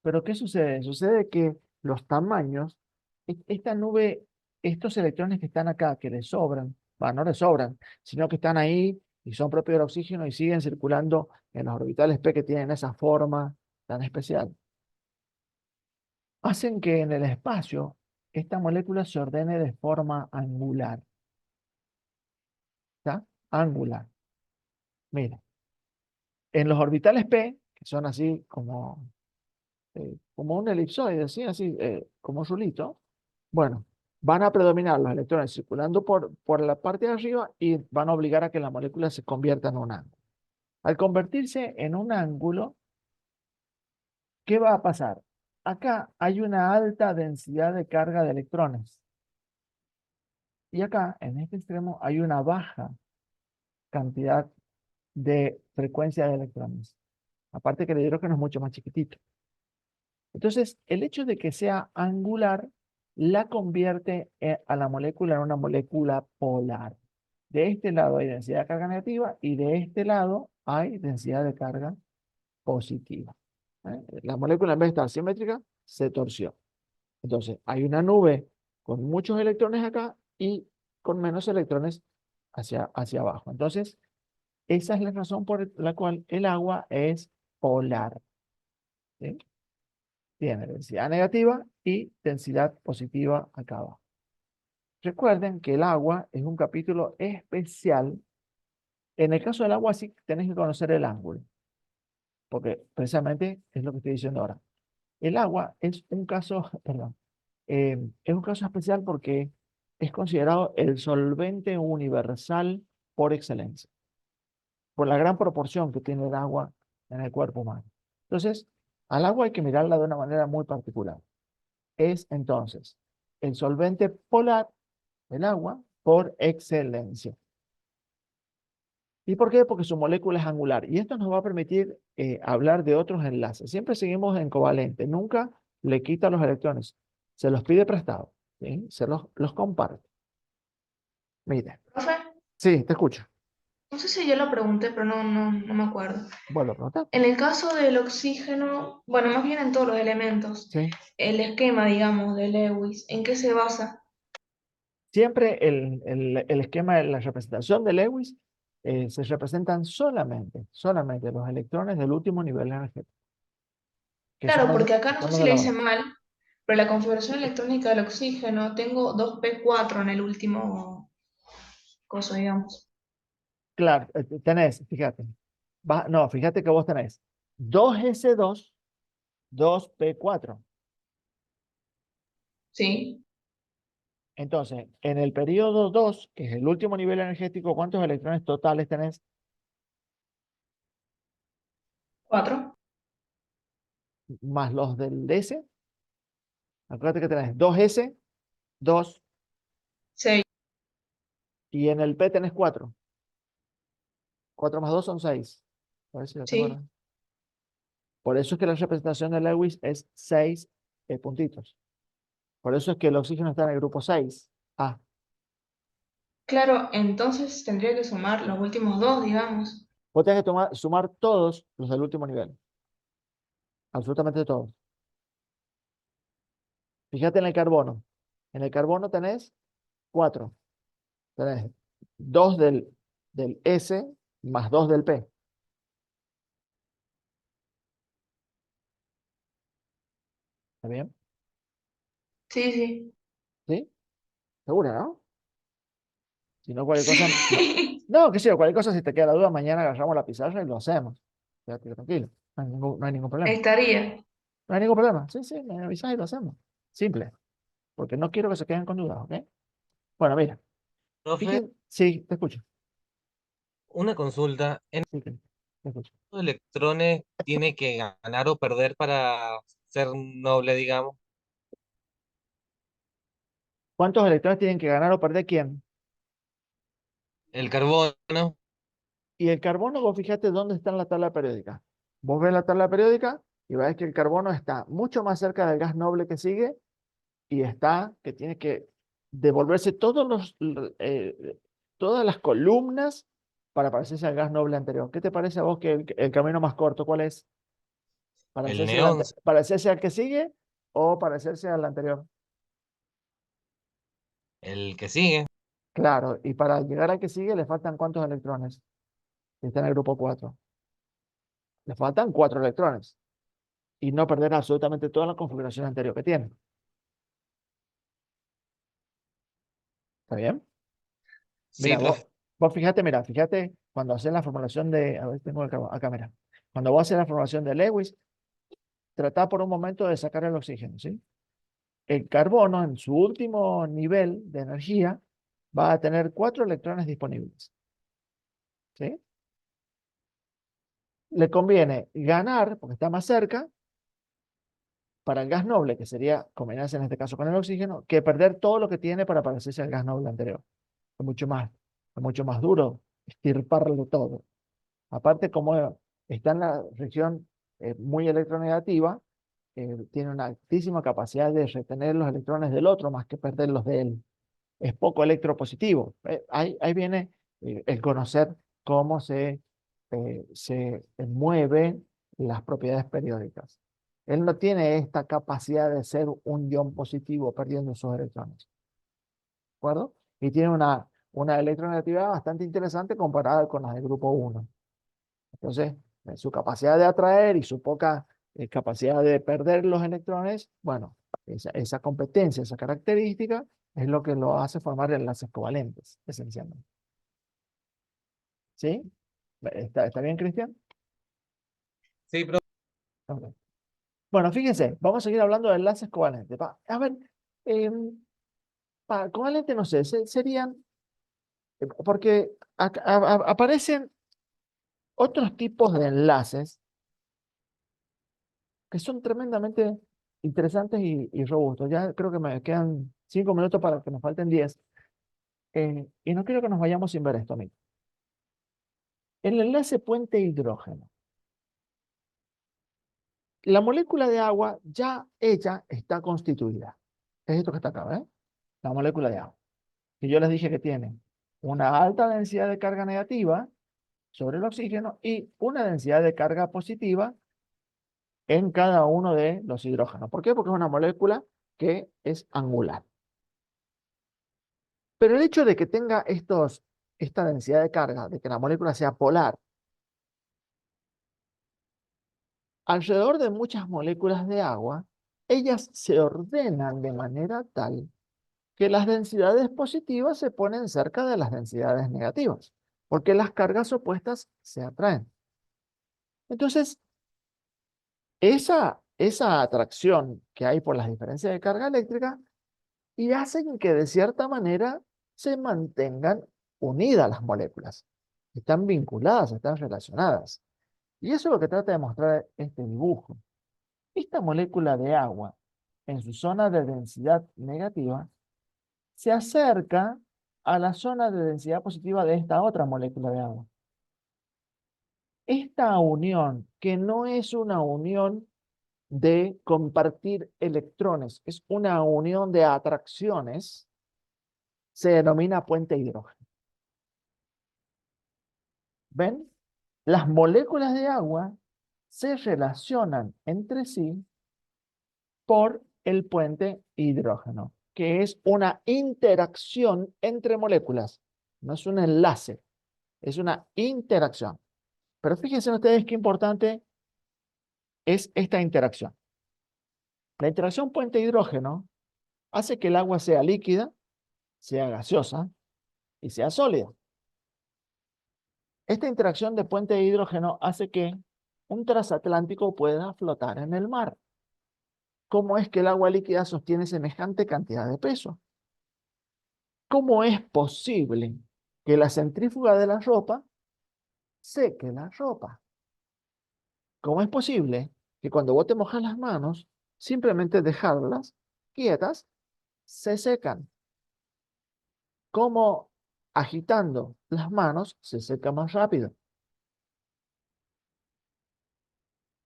Pero ¿qué sucede? Sucede que los tamaños esta nube, estos electrones que están acá, que les sobran, no les sobran, sino que están ahí y son propios del oxígeno y siguen circulando en los orbitales P que tienen esa forma tan especial, hacen que en el espacio esta molécula se ordene de forma angular. ¿Está? Angular. Mira, en los orbitales P, que son así como un elipsoide, así, como un rulito, bueno, van a predominar los electrones circulando por la parte de arriba y van a obligar a que la molécula se convierta en un ángulo. Al convertirse en un ángulo, ¿qué va a pasar? Acá hay una alta densidad de carga de electrones. Y acá, en este extremo, hay una baja cantidad de frecuencia de electrones. Aparte que el hidrógeno es mucho más chiquitito. Entonces, el hecho de que sea angular la convierte a la molécula en una molécula polar. De este lado hay densidad de carga negativa y de este lado hay densidad de carga positiva. La molécula, en vez de estar simétrica, se torció. Entonces, hay una nube con muchos electrones acá y con menos electrones hacia abajo. Entonces, esa es la razón por la cual el agua es polar. ¿Sí? Tiene densidad negativa y densidad positiva acá abajo. Recuerden que el agua es un capítulo especial. En el caso del agua sí tenés que conocer el ángulo, porque precisamente es lo que estoy diciendo ahora. El agua es un caso, perdón, es un caso especial porque es considerado el solvente universal por excelencia, por la gran proporción que tiene el agua en el cuerpo humano. Entonces, al agua hay que mirarla de una manera muy particular. Es entonces el solvente polar, el agua, por excelencia. ¿Y por qué? Porque su molécula es angular. Y esto nos va a permitir hablar de otros enlaces. Siempre seguimos en covalente. Nunca le quita los electrones. Se los pide prestado. ¿Sí? Se los comparte. Mire. Profe, Sí, te escucho. no sé si yo lo pregunté, pero no me acuerdo. Vuelvo a preguntar. En el caso del oxígeno, bueno, más bien en todos los elementos, Sí. el esquema, digamos, de Lewis, ¿en qué se basa? Siempre el esquema de la representación de Lewis se representan solamente los electrones del último nivel energético. Que Claro, son porque acá no son sé los si de le la hice base. mal, pero la configuración electrónica del oxígeno tengo 2p4 en el último coso, digamos. Claro, tenés, fíjate. No, fíjate que vos tenés 2s2, 2p4. Sí, Entonces, en el periodo 2, que es el último nivel energético, ¿cuántos electrones totales tenés? 4, Más los del S. Acuérdate que tenés 2s, 2, 6, y en el P tenés 4. 4 más 2 son 6. A ver si lo te sí. acuerdas. Por eso es que la representación de Lewis es 6 puntitos. Por eso es que el oxígeno está en el grupo 6. Ah, Claro, entonces tendría que sumar los últimos dos, digamos. vos tenés que sumar todos los del último nivel. Absolutamente todos. Fíjate en el carbono. En el carbono tenés 4. Tenés 2 del S más 2 del P. ¿Está bien? Sí, sí. ¿Sí? ¿Segura, no? Si no, cualquier cosa. Sí. No, qué sé yo, cualquier cosa, si te queda la duda, mañana agarramos la pizarra y lo hacemos. Quédate tranquilo. No hay ningún problema. Estaría. No hay ningún problema. Sí, sí, me avisas y lo hacemos. Simple. Porque no quiero que se queden con dudas, ¿ok? Bueno, mira. Profe, Sí, te escucho. una consulta. ¿En Sí, te escucho. los electrones tiene que ganar o perder para ser noble, digamos? ¿Cuántos electrones tienen que ganar o perder quién? El carbono, Y el carbono, vos fíjate dónde está en la tabla periódica. Vos ves la tabla periódica y ves que el carbono está mucho más cerca del gas noble que sigue y que tiene que devolverse todas las columnas para parecerse al gas noble anterior. ¿Qué te parece a vos que el camino más corto, cuál es? el ¿Parecerse neón, parecerse al que sigue o parecerse al anterior? El que sigue. Claro, y para llegar al que sigue le faltan ¿cuántos electrones? Está en el grupo 4. Le faltan 4 electrones y no perder absolutamente toda la configuración anterior que tiene. ¿Está bien? Sí, Mira, profe. vos fíjate cuando haces la formulación de, a ver, tengo acá, mira. Cuando vos haces la formulación de Lewis, trata por un momento de sacar el oxígeno, ¿sí? El carbono en su último nivel de energía va a tener 4 electrones disponibles, ¿sí? Le conviene ganar, porque está más cerca, para el gas noble, que sería combinarse en este caso con el oxígeno, que perder todo lo que tiene para parecerse al gas noble anterior. Es mucho más duro extirparlo todo. Aparte, como está en la región muy electronegativa, tiene una altísima capacidad de retener los electrones del otro más que perderlos de él. Es poco electropositivo. Ahí viene el conocer cómo se mueven las propiedades periódicas. Él no tiene esta capacidad de ser un ion positivo perdiendo sus electrones. ¿De acuerdo? Y tiene una electronegatividad bastante interesante comparada con las del grupo 1. Entonces, su capacidad de atraer y su poca capacidad de perder los electrones, bueno, esa competencia, esa característica, es lo que lo hace formar enlaces covalentes, esencialmente. ¿Sí? ¿Está bien, Cristian? Sí, profe. Ok. Bueno, fíjense, vamos a seguir hablando de enlaces covalentes. A ver, covalentes, no sé, serían, porque aparecen otros tipos de enlaces que son tremendamente interesantes y robustos. Ya creo que me quedan 5 minutos para que nos falten 10. Y no quiero que nos vayamos sin ver esto, amigos. El enlace puente hidrógeno. La molécula de agua ya ella está constituida. Es esto que está acá, ¿eh? La molécula de agua. Y yo les dije que tiene una alta densidad de carga negativa sobre el oxígeno y una densidad de carga positiva en cada uno de los hidrógenos. ¿Por qué? Porque es una molécula que es angular. Pero el hecho de que tenga esta densidad de carga, de que la molécula sea polar, alrededor de muchas moléculas de agua, ellas se ordenan de manera tal que las densidades positivas se ponen cerca de las densidades negativas, porque las cargas opuestas se atraen. Entonces, esa atracción que hay por las diferencias de carga eléctrica y hacen que de cierta manera se mantengan unidas las moléculas. Están vinculadas, están relacionadas. Y eso es lo que trata de mostrar este dibujo. Esta molécula de agua, en su zona de densidad negativa, se acerca a la zona de densidad positiva de esta otra molécula de agua. Esta unión, que no es una unión de compartir electrones, es una unión de atracciones, se denomina puente hidrógeno. ¿Ven? Las moléculas de agua se relacionan entre sí por el puente hidrógeno, que es una interacción entre moléculas. No es un enlace, es una interacción. Pero fíjense ustedes qué importante es esta interacción. La interacción puente hidrógeno hace que el agua sea líquida, sea gaseosa y sea sólida. Esta interacción de puente de hidrógeno hace que un transatlántico pueda flotar en el mar. ¿Cómo es que el agua líquida sostiene semejante cantidad de peso? ¿Cómo es posible que la centrífuga de la ropa seque la ropa? ¿Cómo es posible que cuando vos te mojas las manos, simplemente dejarlas quietas, se secan? ¿Cómo agitando las manos se seca más rápido?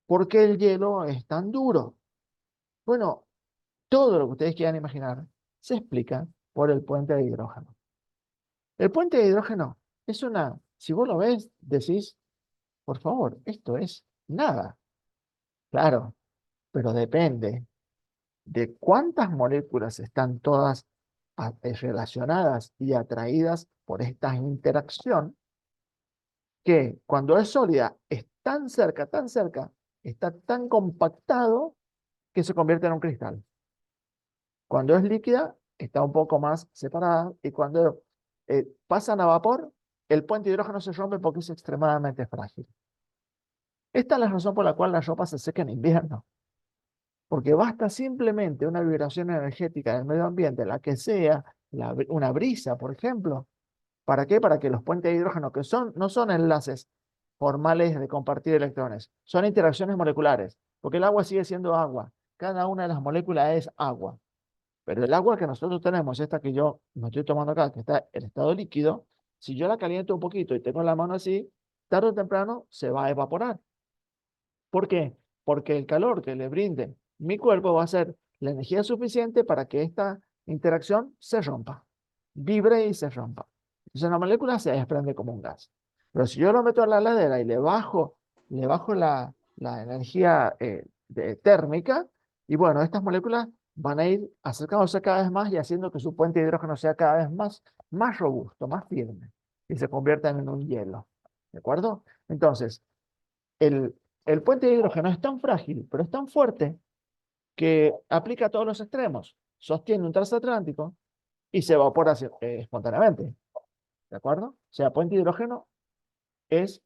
¿Por qué el hielo es tan duro? Bueno, todo lo que ustedes quieran imaginar se explica por el puente de hidrógeno. El puente de hidrógeno es si vos lo ves, decís, por favor, esto es nada. Claro, pero depende de cuántas moléculas están todas relacionadas y atraídas por esta interacción, que cuando es sólida es tan cerca, está tan compactado que se convierte en un cristal. Cuando es líquida, está un poco más separada, y cuando pasan a vapor, el puente de hidrógeno se rompe porque es extremadamente frágil. Esta es la razón por la cual la ropa se seca en invierno, porque basta simplemente una vibración energética del medio ambiente, la que sea, una brisa, por ejemplo. ¿Para qué? Para que los puentes de hidrógeno, que no son enlaces formales de compartir electrones, son interacciones moleculares, porque el agua sigue siendo agua. Cada una de las moléculas es agua. Pero el agua que nosotros tenemos, esta que yo me estoy tomando acá, que está en estado líquido, si yo la caliento un poquito y tengo la mano así, tarde o temprano se va a evaporar. ¿Por qué? Porque el calor que le brinde mi cuerpo va a ser la energía suficiente para que esta interacción se rompa, vibre y se rompa. Entonces la molécula se desprende como un gas. Pero si yo lo meto a la heladera y le bajo la energía térmica, y bueno, estas moléculas van a ir acercándose cada vez más y haciendo que su puente de hidrógeno sea cada vez más robusto, más firme, y se conviertan en un hielo. ¿De acuerdo? Entonces, el puente de hidrógeno es tan frágil, pero es tan fuerte, que aplica a todos los extremos. Sostiene un transatlántico y se evapora espontáneamente. ¿De acuerdo? O sea, puente de hidrógeno es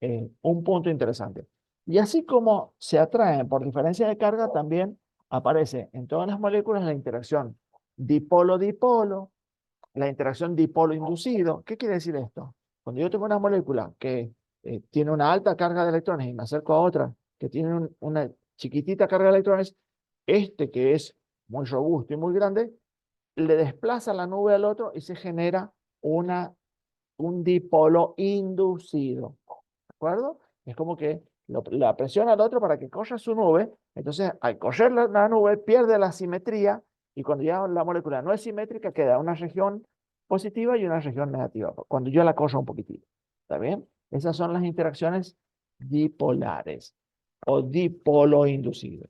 un punto interesante. Y así como se atraen por diferencia de carga, también aparece en todas las moléculas la interacción dipolo-dipolo, la interacción dipolo-inducido. ¿Qué quiere decir esto? Cuando yo tengo una molécula que tiene una alta carga de electrones y me acerco a otra que tiene una chiquitita carga de electrones, este que es muy robusto y muy grande, le desplaza la nube al otro y se genera un dipolo inducido. ¿De acuerdo? Es como que la presiona al otro para que corra su nube. Entonces, al correr la nube, pierde la simetría, y cuando ya la molécula no es simétrica, queda una región positiva y una región negativa, cuando yo la corro un poquitito. ¿Está bien? Esas son las interacciones dipolares o dipolo inducido.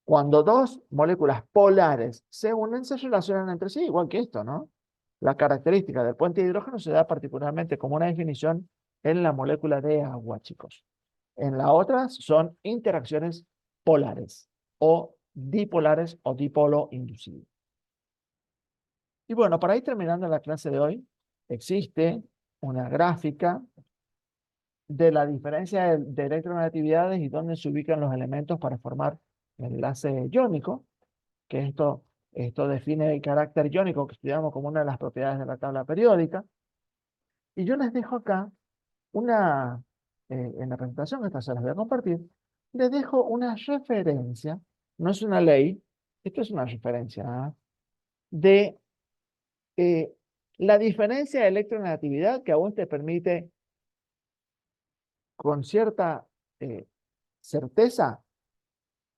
Cuando dos moléculas polares se unen, se relacionan entre sí, igual que esto, ¿no? La característica del puente de hidrógeno se da particularmente como una definición en la molécula de agua, chicos. En la otra son interacciones polares o dipolares o dipolo inducido. Y bueno, para ir terminando la clase de hoy, existe una gráfica de la diferencia de electronegatividades y dónde se ubican los elementos para formar el enlace iónico, que esto define el carácter iónico que estudiamos como una de las propiedades de la tabla periódica. Y yo les dejo acá en la presentación, esta se las voy a compartir, les dejo una referencia, no es una ley, esto es una referencia, de la diferencia de electronegatividad que aún te permite con cierta certeza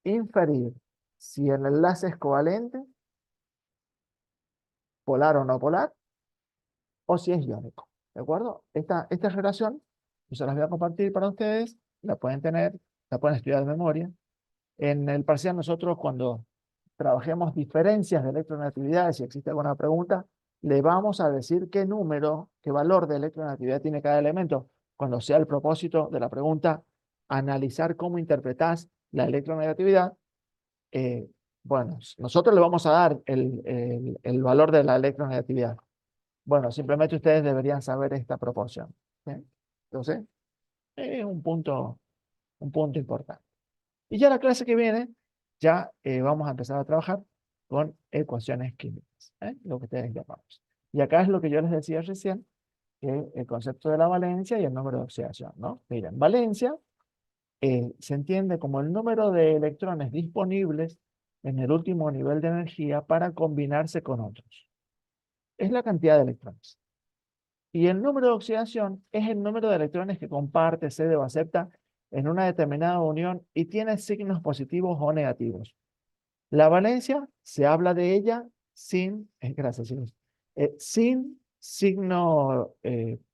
inferir si el enlace es covalente, polar o no polar, o si es iónico. ¿De acuerdo? Esta relación, yo se las voy a compartir para ustedes, la pueden tener, la pueden estudiar de memoria. En el parcial nosotros, cuando trabajemos diferencias de electronegatividad, si existe alguna pregunta, le vamos a decir qué número, qué valor de electronegatividad tiene cada elemento, cuando sea el propósito de la pregunta analizar cómo interpretás la electronegatividad. Bueno, nosotros le vamos a dar el valor de la electronegatividad. Bueno, simplemente ustedes deberían saber esta proporción. ¿Sí? Entonces, es un punto importante. Y ya la clase que viene, ya vamos a empezar a trabajar con ecuaciones químicas, lo que ustedes llamamos. Y acá es lo que yo les decía recién, que el concepto de la valencia y el número de oxidación, ¿no? Miren, valencia se entiende como el número de electrones disponibles en el último nivel de energía para combinarse con otros. Es la cantidad de electrones. Y el número de oxidación es el número de electrones que comparte, cede o acepta en una determinada unión y tiene signos positivos o negativos. La valencia se habla de ella sin signo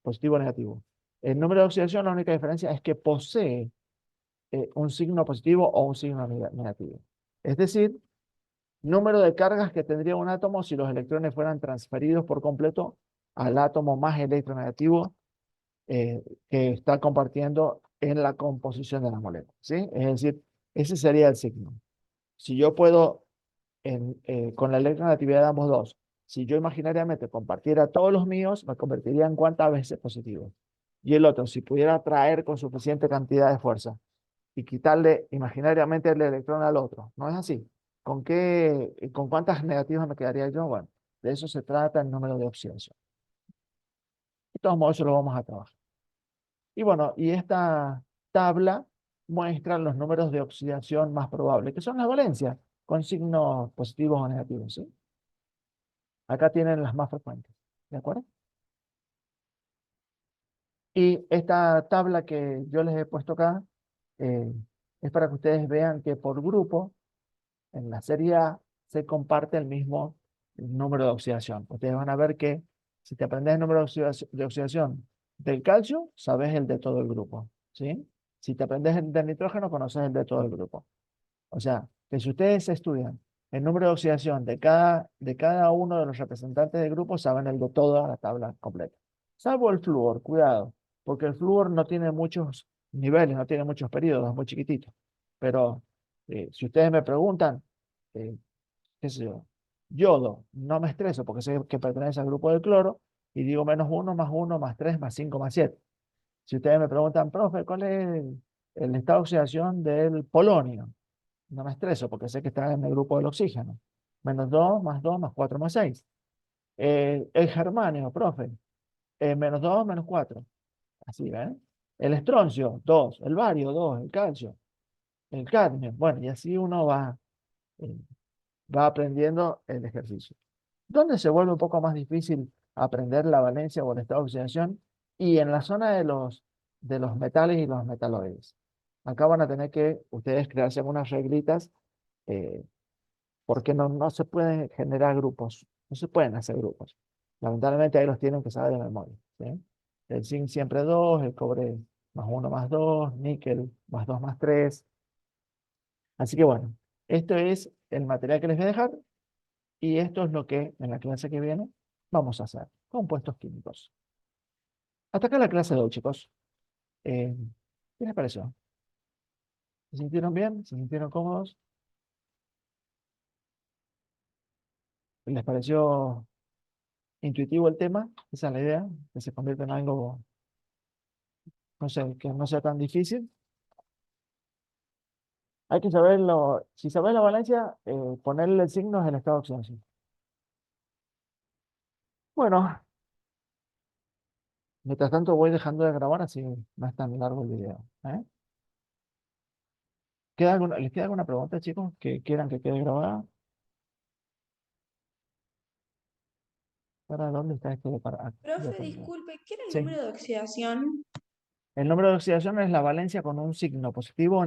positivo o negativo. El número de oxidación, la única diferencia es que posee un signo positivo o un signo negativo. Es decir, Número de cargas que tendría un átomo si los electrones fueran transferidos por completo al átomo más electronegativo que está compartiendo en la composición de la molécula, ¿sí? Es decir, ese sería el signo. Si yo puedo, con la electronegatividad de ambos dos, si yo imaginariamente compartiera todos los míos, me convertiría en cuántas veces positivo. Y el otro, si pudiera atraer con suficiente cantidad de fuerza y quitarle imaginariamente el electrón al otro, ¿no es así? ¿Con cuántas negativas me quedaría yo? Bueno, de eso se trata el número de oxidación. De todos modos, eso lo vamos a trabajar. Y bueno, y esta tabla muestra los números de oxidación más probables, que son las valencias, con signos positivos o negativos, ¿sí? Acá tienen las más frecuentes, ¿de acuerdo? Y esta tabla que yo les he puesto acá es para que ustedes vean que por grupo, en la serie A, se comparte el mismo número de oxidación. Ustedes van a ver que si te aprendes el número de oxidación del calcio, sabes el de todo el grupo, ¿sí? Si te aprendes el del nitrógeno, conoces el de todo el grupo. O sea, que si ustedes estudian el número de oxidación de cada uno de los representantes del grupo, saben el de toda la tabla completa. Salvo el flúor, cuidado, porque el flúor no tiene muchos niveles, no tiene muchos periodos, es muy chiquitito. Pero si ustedes me preguntan, eh, qué sé yo, yodo, no me estreso porque sé que pertenece al grupo del cloro y digo -1, +1, +3, +5, +7. Si ustedes me preguntan, profe, ¿cuál es el estado de oxidación del polonio? No me estreso porque sé que está en el grupo del oxígeno. -2, +2, +4, +6. El germanio, profe, -2, -4. Así, ¿ven? El estroncio, 2. El bario, 2. El calcio, el cadmio. Bueno, y así uno eh, va aprendiendo el ejercicio. ¿Dónde se vuelve un poco más difícil aprender la valencia o el estado de oxidación? Y en la zona de los metales y los metaloides. Acá van a tener que ustedes crearse algunas reglitas eh, porque no se pueden generar grupos, no se pueden hacer grupos. Lamentablemente ahí los tienen que saber de memoria, ¿sí? El zinc siempre 2, el cobre +1, +2, níquel +2, +3. Así que bueno, esto es el material que les voy a dejar y esto es lo que en la clase que viene vamos a hacer, compuestos químicos. Hasta acá la clase de hoy, chicos. ¿Qué les pareció? ¿Se sintieron bien? ¿Se sintieron cómodos? ¿Les pareció intuitivo el tema? Esa es la idea, que se convierta en algo, no sé, que no sea tan difícil. Hay que saberlo, si sabes la valencia, ponerle el signo es el estado de oxidación. Bueno, mientras tanto voy dejando de grabar, así no es tan largo el video, ¿eh? ¿Les queda alguna pregunta, chicos, que quieran que quede grabada? ¿Para dónde está esto de para? Profe, disculpe, ¿qué era el Sí. número de oxidación? El número de oxidación es la valencia con un signo positivo